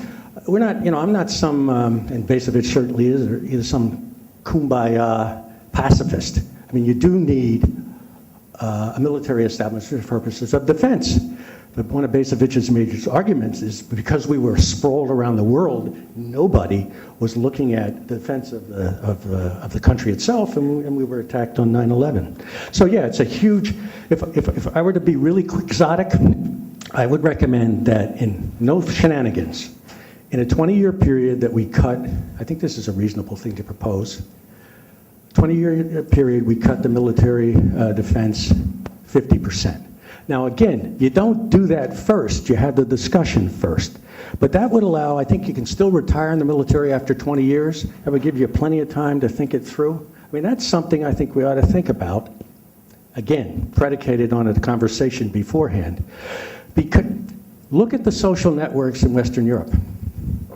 We're not, I'm not some, and Basevich certainly is, or either some kumbaya pacifist. I mean, you do need a military establishment for purposes of defense. But one of Basevich's major arguments is because we were sprawled around the world, nobody was looking at the defense of the country itself, and we were attacked on 9/11. So yeah, it's a huge. If I were to be really quixotic, I would recommend that in no shenanigans, in a 20-year period that we cut. I think this is a reasonable thing to propose. 20-year period, we cut the military defense 50%. Now again, you don't do that first, you have the discussion first. But that would allow, I think you can still retire in the military after 20 years. That would give you plenty of time to think it through. I mean, that's something I think we ought to think about. Again, predicated on a conversation beforehand. Because look at the social networks in Western Europe.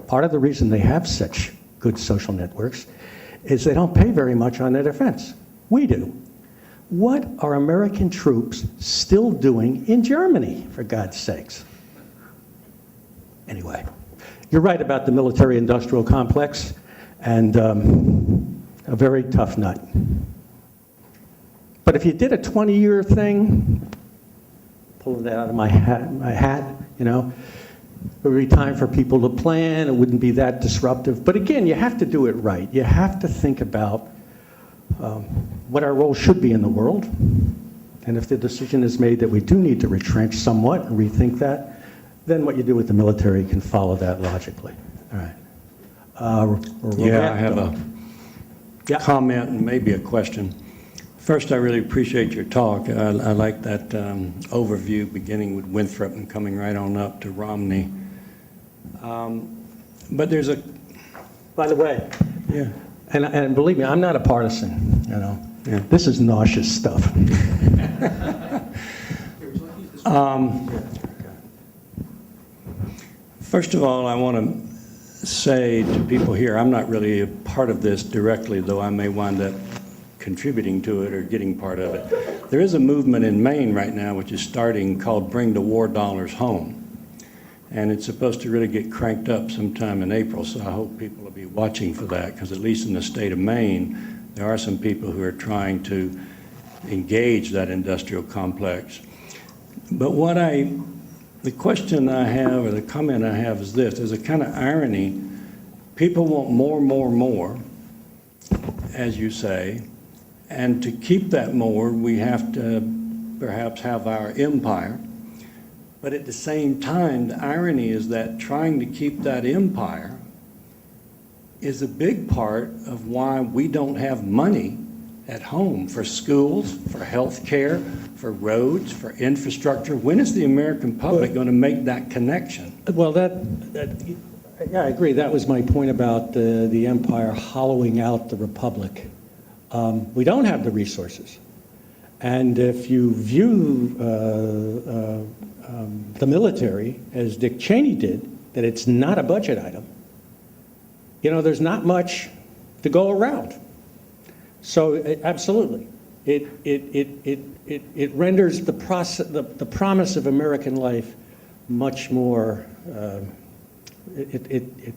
Part of the reason they have such good social networks is they don't pay very much on their defense. We do. What are American troops still doing in Germany, for God's sakes? Anyway, you're right about the military-industrial complex, and a very tough nut. But if you did a 20-year thing, pulling that out of my hat, it would be time for people to plan. It wouldn't be that disruptive. But again, you have to do it right. You have to think about what our role should be in the world. And if the decision is made that we do need to retrench somewhat and rethink that, then what you do with the military can follow that logically. All right. Yeah, I have a comment and maybe a question. First, I really appreciate your talk. I like that overview, beginning with Winthrop and coming right on up to Romney. But there's a... By the way, Yeah. and believe me, I'm not a partisan, Yeah. This is nauseous stuff. First of all, I want to say to people here, I'm not really a part of this directly, though I may wind up contributing to it or getting part of it. There is a movement in Maine right now which is starting called Bring the War Dollars Home. And it's supposed to really get cranked up sometime in April, so I hope people will be watching for that, because at least in the state of Maine, there are some people who are trying to engage that industrial complex. But the question I have, or the comment I have is this: there's a kind of irony. People want more, as you say, and to keep that more, we have to perhaps have our empire. But at the same time, the irony is that trying to keep that empire is a big part of why we don't have money at home for schools, for health care, for roads, for infrastructure. When is the American public going to make that connection? Well, yeah, I agree. That was my point about the empire hollowing out the republic. We don't have the resources. And if you view the military, as Dick Cheney did, that it's not a budget item, there's not much to go around. So absolutely, it renders the process, the promise of American life much more. It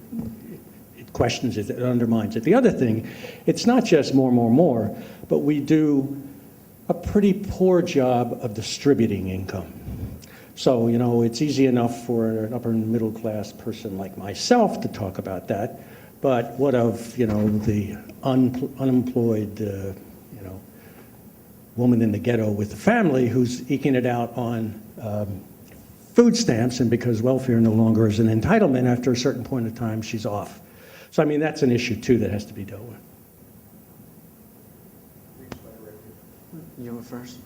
questions it, it undermines it. The other thing, it's not just more, but we do a pretty poor job of distributing income. So, you know, it's easy enough for an upper and middle class person like myself to talk about that, but what of, you know, the unemployed, you know, woman in the ghetto with a family who's eking it out on food stamps, and because welfare no longer is an entitlement, after a certain point of time, she's off. So, I mean, that's an issue, too, that has to be dealt with. You were first.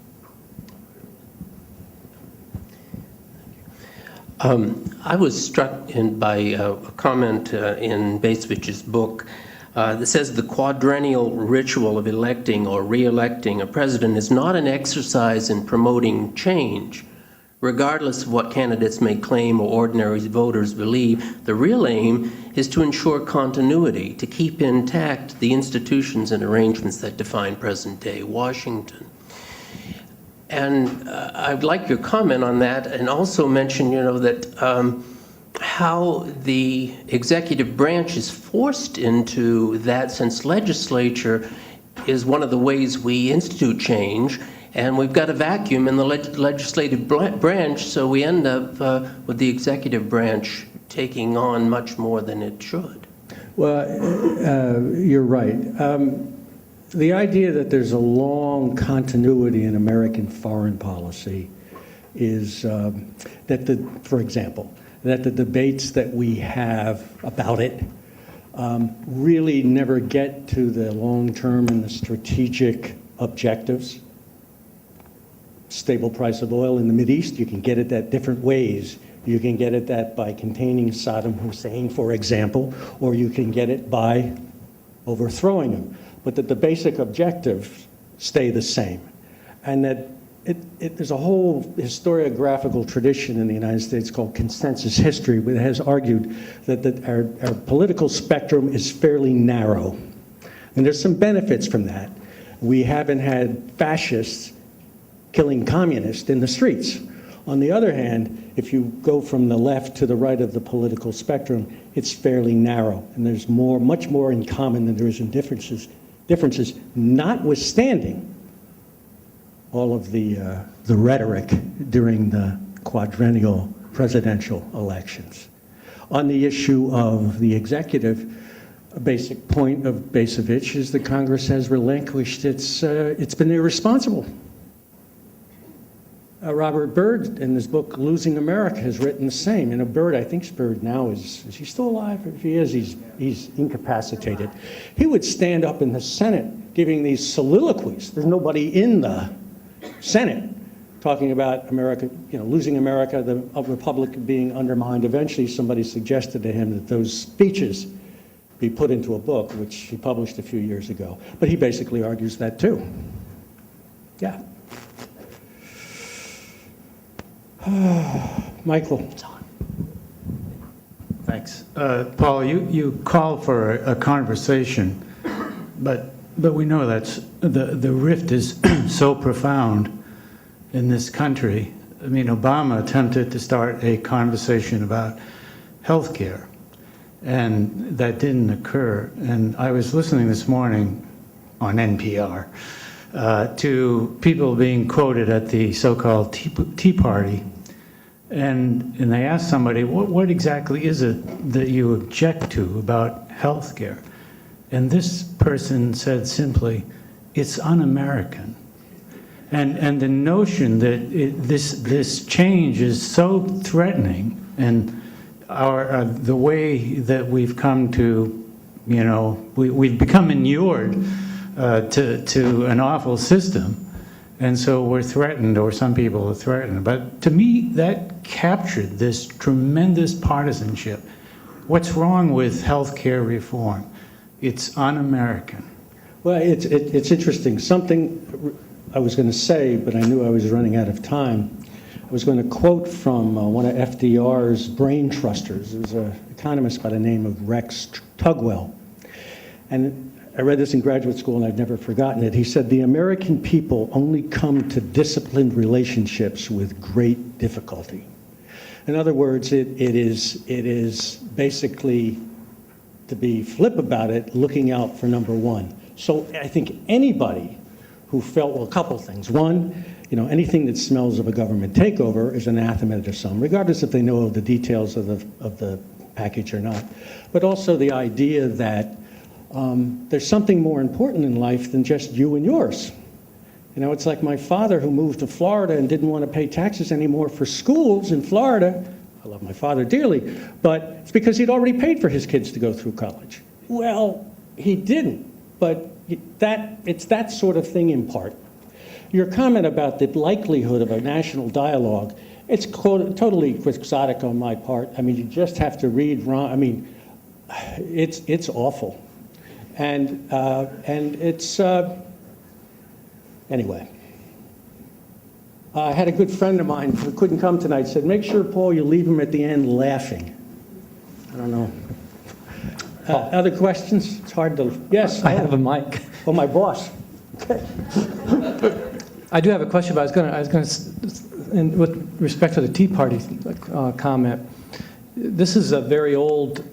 I was struck by a comment in Bacevich's book that says the quadrennial ritual of electing or re-electing a president is not an exercise in promoting change. Regardless of what candidates may claim or ordinary voters believe, the real aim is to ensure continuity, to keep intact the institutions and arrangements that define present-day Washington. And I'd like your comment on that, and also mention, you know, that how the executive branch is forced into that, since legislature is one of the ways we institute change, and we've got a vacuum in the legislative branch, so we end up with the executive branch taking on much more than it should. Well, you're right. The idea that there's a long continuity in American foreign policy is for example, that the debates that we have about it really never get to the long-term and the strategic objectives. Stable price of oil in the Mideast, you can get at that different ways. You can get at that by containing Saddam Hussein, for example, or you can get it by overthrowing him. But that the basic objectives stay the same. And that there's a whole historiographical tradition in the United States called consensus history, that has argued that our political spectrum is fairly narrow. And there's some benefits from that. We haven't had fascists killing communists in the streets. On the other hand, if you go from the left to the right of the political spectrum, it's fairly narrow, and there's much more in common than there is in differences, notwithstanding all of the rhetoric during the quadrennial presidential elections. On the issue of the executive, a basic point of Bacevich is that Congress has relinquished it's been irresponsible. Robert Byrd, in his book, Losing America, has written the same. And Byrd, I think Byrd now is he still alive? If he is, he's incapacitated. He would stand up in the Senate giving these soliloquies. There's nobody in the Senate talking about America, you know, losing America, the republic being undermined. Eventually, somebody suggested to him that those speeches be put into a book, which he published a few years ago. But he basically argues that too. Yeah. Michael. Thanks. Paul, you call for a conversation, but we know that's the rift is so profound in this country. I mean, Obama attempted to start a conversation about health care, and that didn't occur. And I was listening this morning on NPR to people being quoted at the so-called Tea Party. And they asked somebody, what exactly is it that you object to about health care? And this person said simply, it's un-American. And the notion that this change is so threatening, and the way that we've come to, you know, we've become inured to an awful system. And so we're threatened, or some people are threatened. But to me, that captured this tremendous partisanship. What's wrong with health care reform? It's un-American. Well, it's interesting. Something I was going to say, but I knew I was running out of time. I was going to quote from one of FDR's brain trusters. It was an economist by the name of Rex Tugwell. And I read this in graduate school and I've never forgotten it. He said, the American people only come to disciplined relationships with great difficulty. In other words, it is basically, to be flip about it, looking out for number one. So I think anybody who felt, well, a couple things. One, anything that smells of a government takeover is anathema to some, regardless if they know the details of the package or not. But also the idea that there's something more important in life than just you and yours. It's like my father who moved to Florida and didn't want to pay taxes anymore for schools in Florida. I love my father dearly, but it's because he'd already paid for his kids to go through college. Well, he didn't, but it's that sort of thing in part. Your comment about the likelihood of a national dialogue, it's totally quixotic on my part. I mean, you just have to read Ron. I mean, it's awful. And it's, anyway. I had a good friend of mine who couldn't come tonight, said, make sure, Paul, you leave him at the end laughing. I don't know. Other questions? It's hard to, yes. I have a mic. Oh, my boss. Okay. I do have a question, but I was going to, with respect to the Tea Party comment, this is a very old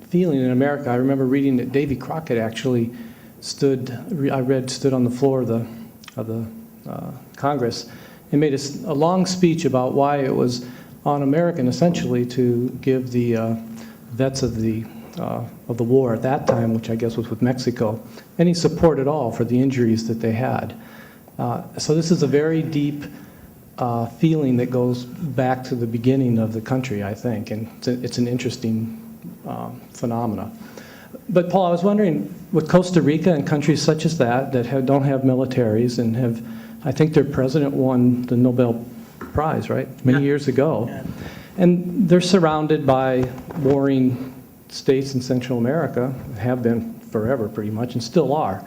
feeling in America. I remember reading that Davy Crockett actually stood on the floor of the Congress and made a long speech about why it was un-American, essentially, to give the vets of the war at that time, which I guess was with Mexico, any support at all for the injuries that they had. So this is a very deep feeling that goes back to the beginning of the country, I think, and it's an interesting phenomena. But Paul, I was wondering, with Costa Rica and countries such as that don't have militaries and have, I think their president won the Nobel Prize, right, many years ago, yeah. And they're surrounded by warring states in Central America, have been forever pretty much, and still are.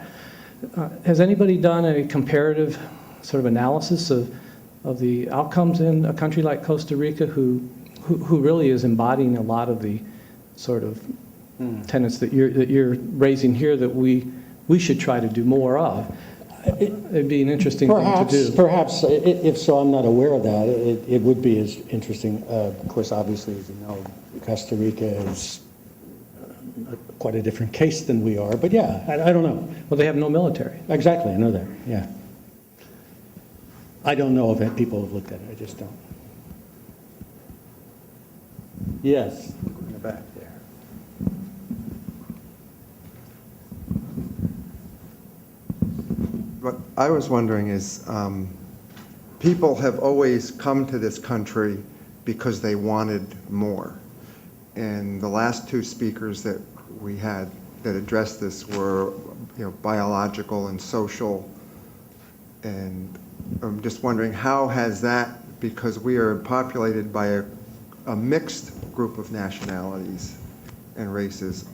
Has anybody done a comparative sort of analysis of the outcomes in a country like Costa Rica, who really is embodying a lot of the sort of tenets that you're raising here that we should try to do more of? It'd be an interesting thing to do. Perhaps, if so, I'm not aware of that. It would be as interesting. Of course, obviously, as you know, Costa Rica is quite a different case than we are. But yeah, I don't know. Well, they have no military. Exactly, I know that, yeah. I don't know if people have looked at it, I just don't. Yes, in the back there. What I was wondering is, people have always come to this country because they wanted more. And the last two speakers that we had that addressed this were, biological and social. And I'm just wondering, how has that, because we are populated by a mixed group of nationalities and races,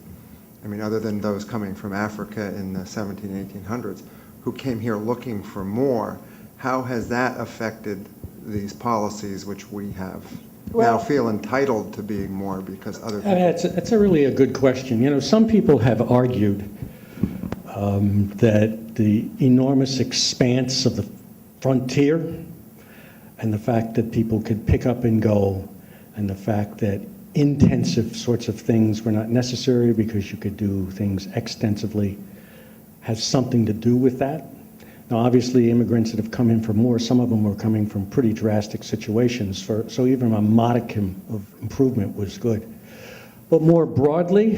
I mean, other than those coming from Africa in the 1800s, who came here looking for more, how has that affected these policies which we have now feel entitled to being more because other people... That's really a good question. Some people have argued that the enormous expanse of the frontier and the fact that people could pick up and go and the fact that intensive sorts of things were not necessary because you could do things extensively has something to do with that. Now, obviously, immigrants that have come in for more, some of them were coming from pretty drastic situations, so even a modicum of improvement was good. But more broadly,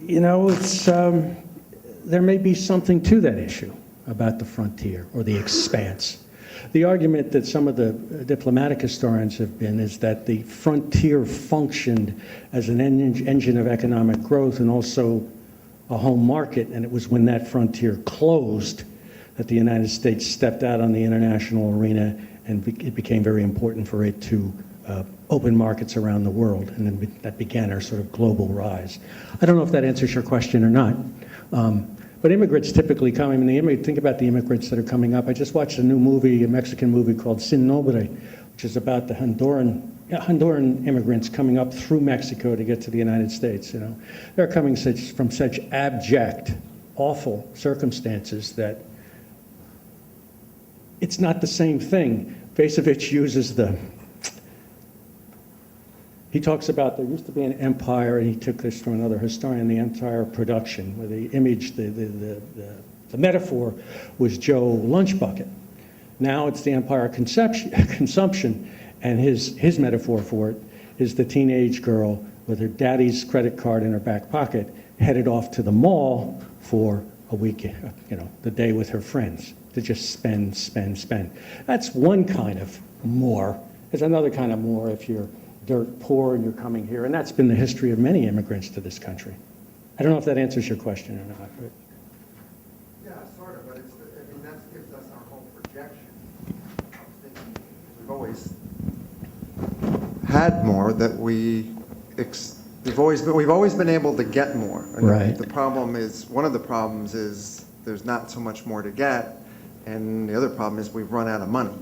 it's, there may be something to that issue about the frontier or the expanse. The argument that some of the diplomatic historians have been is that the frontier functioned as an engine of economic growth and also a home market, and it was when that frontier closed that the United States stepped out on the international arena, and it became very important for it to open markets around the world, and then that began our sort of global rise. I don't know if that answers your question or not, but immigrants typically come. I mean, think about the immigrants that are coming up. I just watched a new movie, a Mexican movie called Sin Nombre, which is about the Honduran Honduran immigrants coming up through Mexico to get to the United States, you know. They're coming from such abject, awful circumstances that it's not the same thing. Vasevich uses he talks about there used to be an empire, and he took this from another historian, the entire production, where the image, the metaphor was Joe Lunchbucket. Now it's the empire consumption, and his metaphor for it is the teenage girl with her daddy's credit card in her back pocket, headed off to the mall for a weekend, you know, the day with her friends, to just spend, spend, spend. That's one kind of more. There's another kind of more if you're dirt poor and you're coming here, and that's been the history of many immigrants to this country. I don't know if that answers your question or not. But. Yeah, sort of, but that gives us our whole projection. I was thinking, we've always had more, that we've always been able to get more. And Right. The problem is, one of the problems is there's not so much more to get, and the other problem is we've run out of money.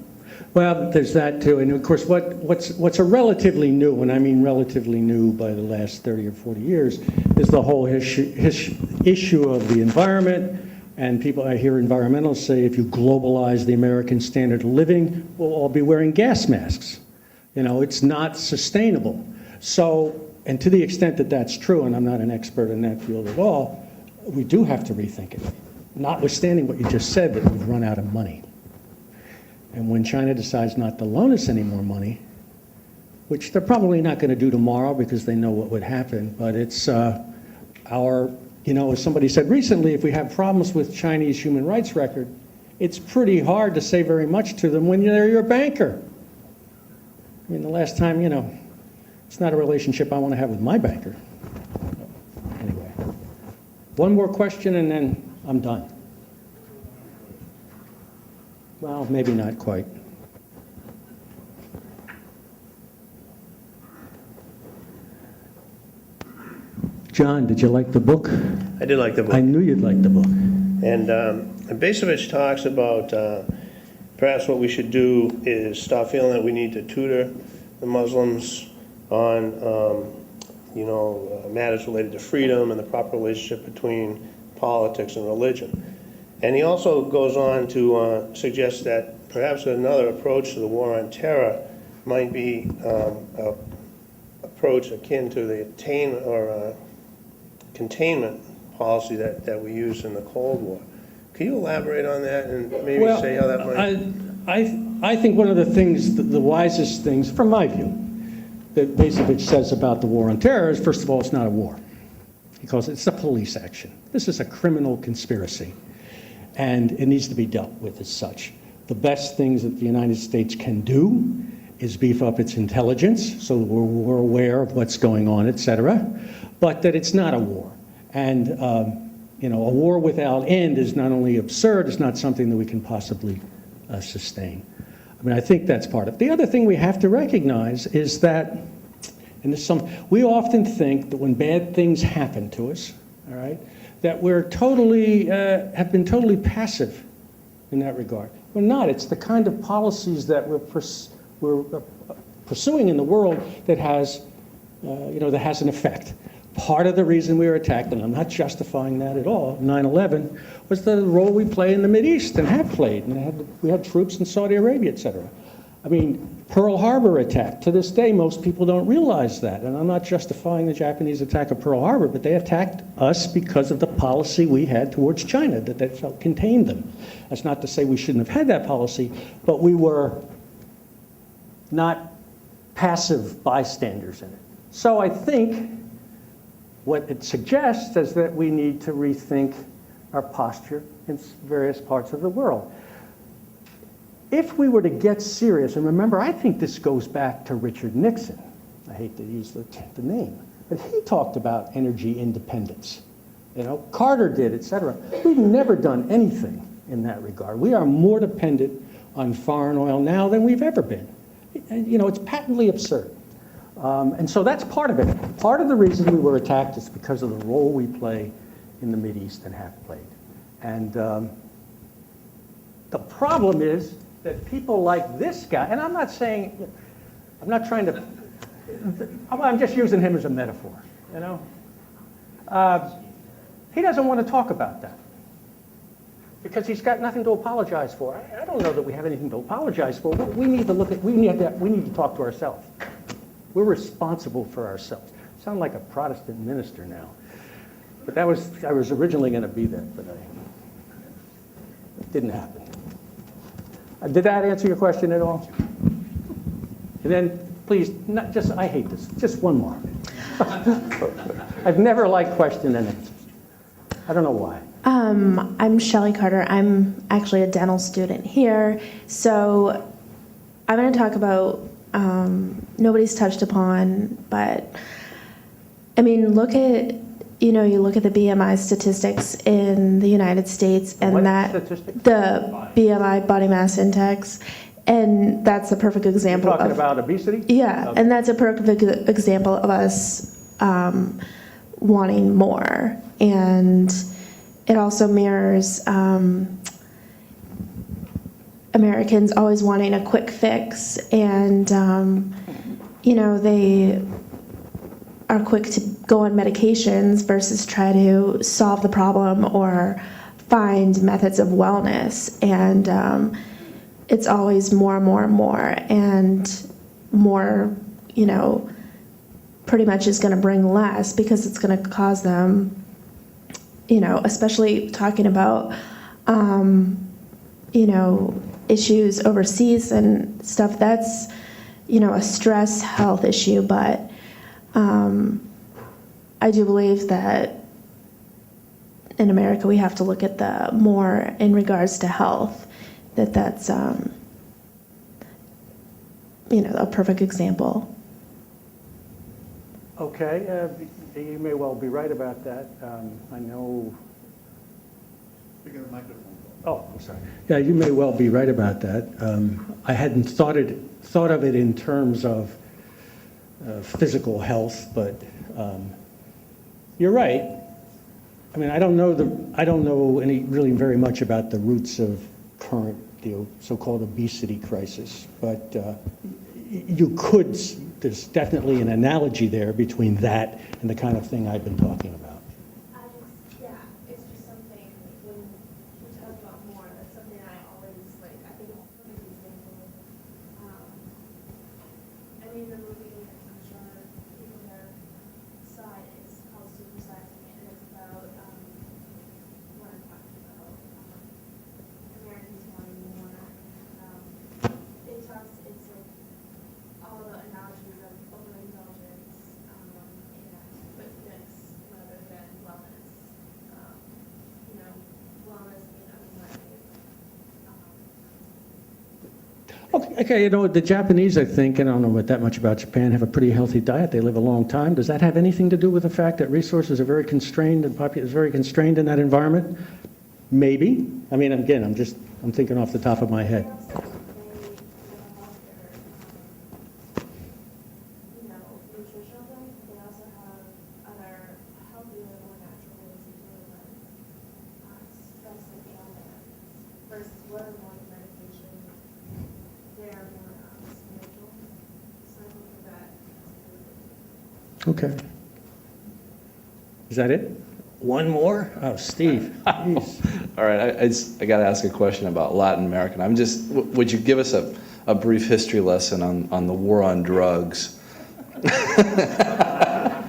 Well, there's that too, and of course, what's a relatively new, and I mean relatively new by the last 30 or 40 years, is the whole issue of the environment. And people, I hear environmentalists say, if you globalize the American standard of living, we'll all be wearing gas masks. You know, it's not sustainable. So, and to the extent that that's true, and I'm not an expert in that field at all, we do have to rethink it, notwithstanding what you just said, that we've run out of money. And when China decides not to loan us any more money, which they're probably not going to do tomorrow because they know what would happen, but it's you know, as somebody said recently, if we have problems with Chinese human rights record, it's pretty hard to say very much to them when they're your banker. I mean, the last time, you know, it's not a relationship I want to have with my banker. Anyway, one more question and then I'm done. Well, maybe not quite. John, did you like the book? I did like the book. I knew you'd like the book. And Basevich talks about perhaps what we should do is stop feeling that we need to tutor the Muslims on, matters related to freedom and the proper relationship between politics and religion. And he also goes on to suggest that perhaps another approach to the war on terror might be an approach akin to the containment policy that we used in the Cold War. Can you elaborate on that and maybe say how that might... I think one of the things, the wisest things, from my view, that Vasevich says about the war on terror is, first of all, it's not a war. He calls it, it's a police action. This is a criminal conspiracy, and it needs to be dealt with as such. The best things that the United States can do is beef up its intelligence so that we're aware of what's going on, et cetera, but that it's not a war. And a war without end is not only absurd, it's not something that we can possibly sustain. I mean, I think that's part of it. The other thing we have to recognize is that, we often think that when bad things happen to us, all right, that we're totally, have been totally passive in that regard. We're not. It's the kind of policies that we're pursuing in the world that has, that has an effect. Part of the reason we were attacked, and I'm not justifying that at all, 9/11, was the role we play in the Mideast and have played. And we had troops in Saudi Arabia, et cetera. I mean, Pearl Harbor attack. To this day, most people don't realize that. And I'm not justifying the Japanese attack of Pearl Harbor, but they attacked us because of the policy we had towards China that felt contained them. That's not to say we shouldn't have had that policy, but we were not passive bystanders in it. So I think what it suggests is that we need to rethink our posture in various parts of the world. If we were to get serious, and remember, I think this goes back to Richard Nixon. I hate to use the name, but he talked about energy independence. Carter did, et cetera. We've never done anything in that regard. We are more dependent on foreign oil now than we've ever been. It's patently absurd. And so that's part of it. Part of the reason we were attacked is because of the role we play in the Mideast and have played. And the problem is that people like this guy, and I'm not saying, I'm not trying to, I'm just using him as a metaphor, you know? He doesn't want to talk about that because he's got nothing to apologize for. I don't know that we have anything to apologize for. We need to we need to talk to ourselves. We're responsible for ourselves. I sound like a Protestant minister now. But I was originally going to be that, but it didn't happen. Did that answer your question at all? And then, please, I hate this, just one more. I've never liked question and answers. I don't know why. I'm Shelley Carter. I'm actually a dental student here. So I'm going to talk about, nobody's touched upon, but I mean, you look at the BMI statistics in the United States and What that statistics? the BMI body mass index, and that's a perfect example You're talking of about obesity? yeah, Okay. and that's a perfect example of us wanting more. And it also mirrors Americans always wanting a quick fix. And, they are quick to go on medications versus try to solve the problem or find methods of wellness. And it's always more and more and more. And more, pretty much is going to bring less because it's going to cause them, especially talking about, issues overseas and stuff, that's, a stress health issue. But I do believe that in America we have to look at the more in regards to health, that's, a perfect example. Okay, you may well be right about that. I know. Oh, I'm sorry. Yeah, you may well be right about that. I hadn't thought of it in terms of physical health, but you're right. I mean, I don't know really very much about the roots of current so-called obesity crisis, but there's definitely an analogy there between that and the kind of thing I've been talking about. It's just something when we talk about more, that's something I always like. I think it's a perfect example. The movie, I'm sure people here saw it, it's called Supersizing It, and it's about what I'm talking about. Americans wanting more. It's like all the analogies of overindulgence and quickness rather than wellness. Wellness being unlimited. Okay, the Japanese, I think, and I don't know that much about Japan, have a pretty healthy diet. They live a long time. Does that have anything to do with the fact that resources are very constrained and population is very constrained in that environment? Maybe. I mean, again, I'm thinking off the top of my head. Nutritional things, they also have other healthier, more natural ways of dealing with stress and ailments versus what are more medication. They're more spiritual. So I think that. Okay. Is that it? One more? Oh, Steve. Jeez. All right, I got to ask a question about Latin American. Would you give us a brief history lesson on the war on drugs?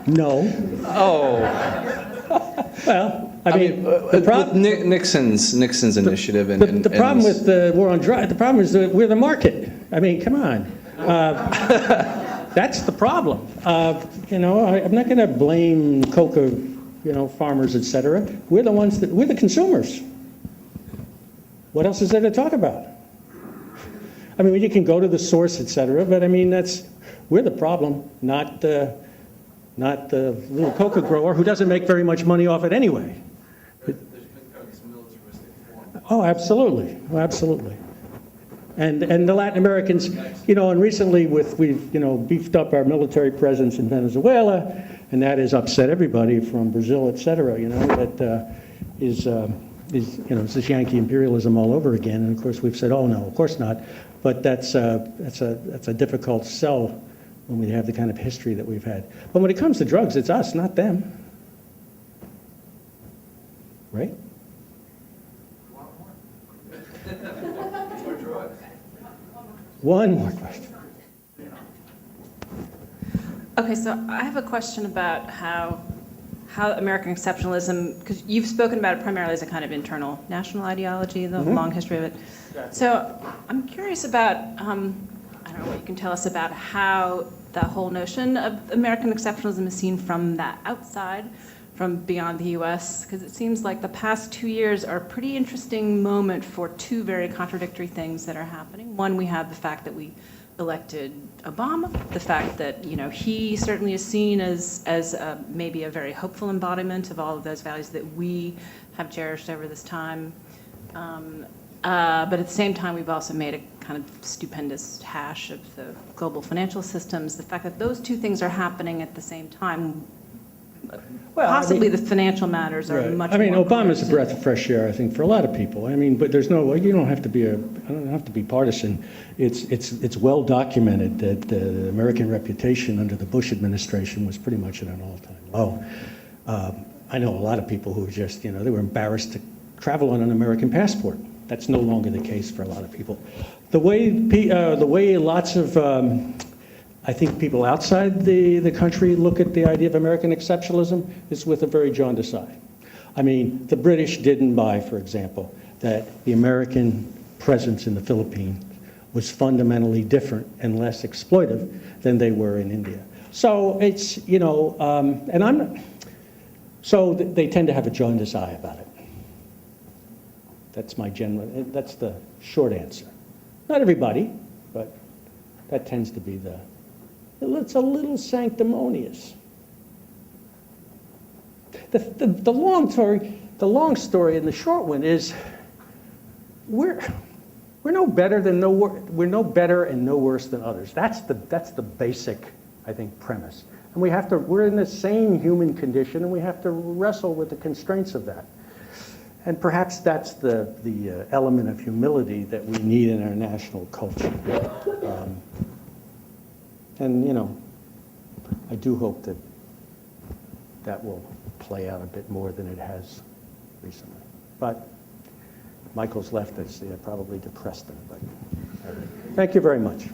No. Oh. Well, I mean the problem. Nixon's initiative and The problem with the war on drugs, the problem is that we're the market. I mean, come on. That's the problem. I'm not going to blame coca, farmers, et cetera. We're the consumers. What else is there to talk about? I mean, you can go to the source, et cetera, but I mean, we're the problem, not the little coca grower who doesn't make very much money off it anyway. Oh, absolutely. Oh, absolutely. And the Latin Americans, and recently we've beefed up our military presence in Venezuela, and that has upset everybody from Brazil, et cetera, that is is this Yankee imperialism all over again? And of course, we've said, oh, no, of course not. But that's a difficult sell when we have the kind of history that we've had. But when it comes to drugs, it's us, not them. Right? One more question. Okay, so I have a question about how American exceptionalism, because you've spoken about it primarily as a kind of internal national ideology, the long history of it. So I'm curious about, I don't know what you can tell us about how the whole notion of American exceptionalism is seen from that outside, from beyond the US, because it seems like the past 2 years are a pretty interesting moment for two very contradictory things that are happening. One, we have the fact that we elected Obama, the fact that, you know, he certainly is seen as maybe a very hopeful embodiment of all of those values that we have cherished over this time. But at the same time, we've also made a kind of stupendous hash of the global financial systems. The fact that those two things are happening at the same time, Well, possibly the financial matters are much more. I mean, Obama's a coercive. breath of fresh air, I think, for a lot of people. I mean, but there's no, you don't have to be I don't have to be partisan. It's well documented that the American reputation under the Bush administration was pretty much at an all-time low. I know a lot of people who were just, they were embarrassed to travel on an American passport. That's no longer the case for a lot of people. The way lots of I think people outside the country look at the idea of American exceptionalism is with a very jaundiced eye. I mean, the British didn't buy, for example, that the American presence in the Philippines was fundamentally different and less exploitive than they were in India. So it's, so they tend to have a jaundiced eye about it. That's that's the short answer. Not everybody, but that tends to be it's a little sanctimonious. The long story and the short one is we're no better and no worse than others. That's the basic, I think, premise. And we're in the same human condition, and we have to wrestle with the constraints of that. And perhaps that's the element of humility that we need in our national culture. And, I do hope that will play out a bit more than it has recently. But Michael's left us, probably depressed him. But thank you very much.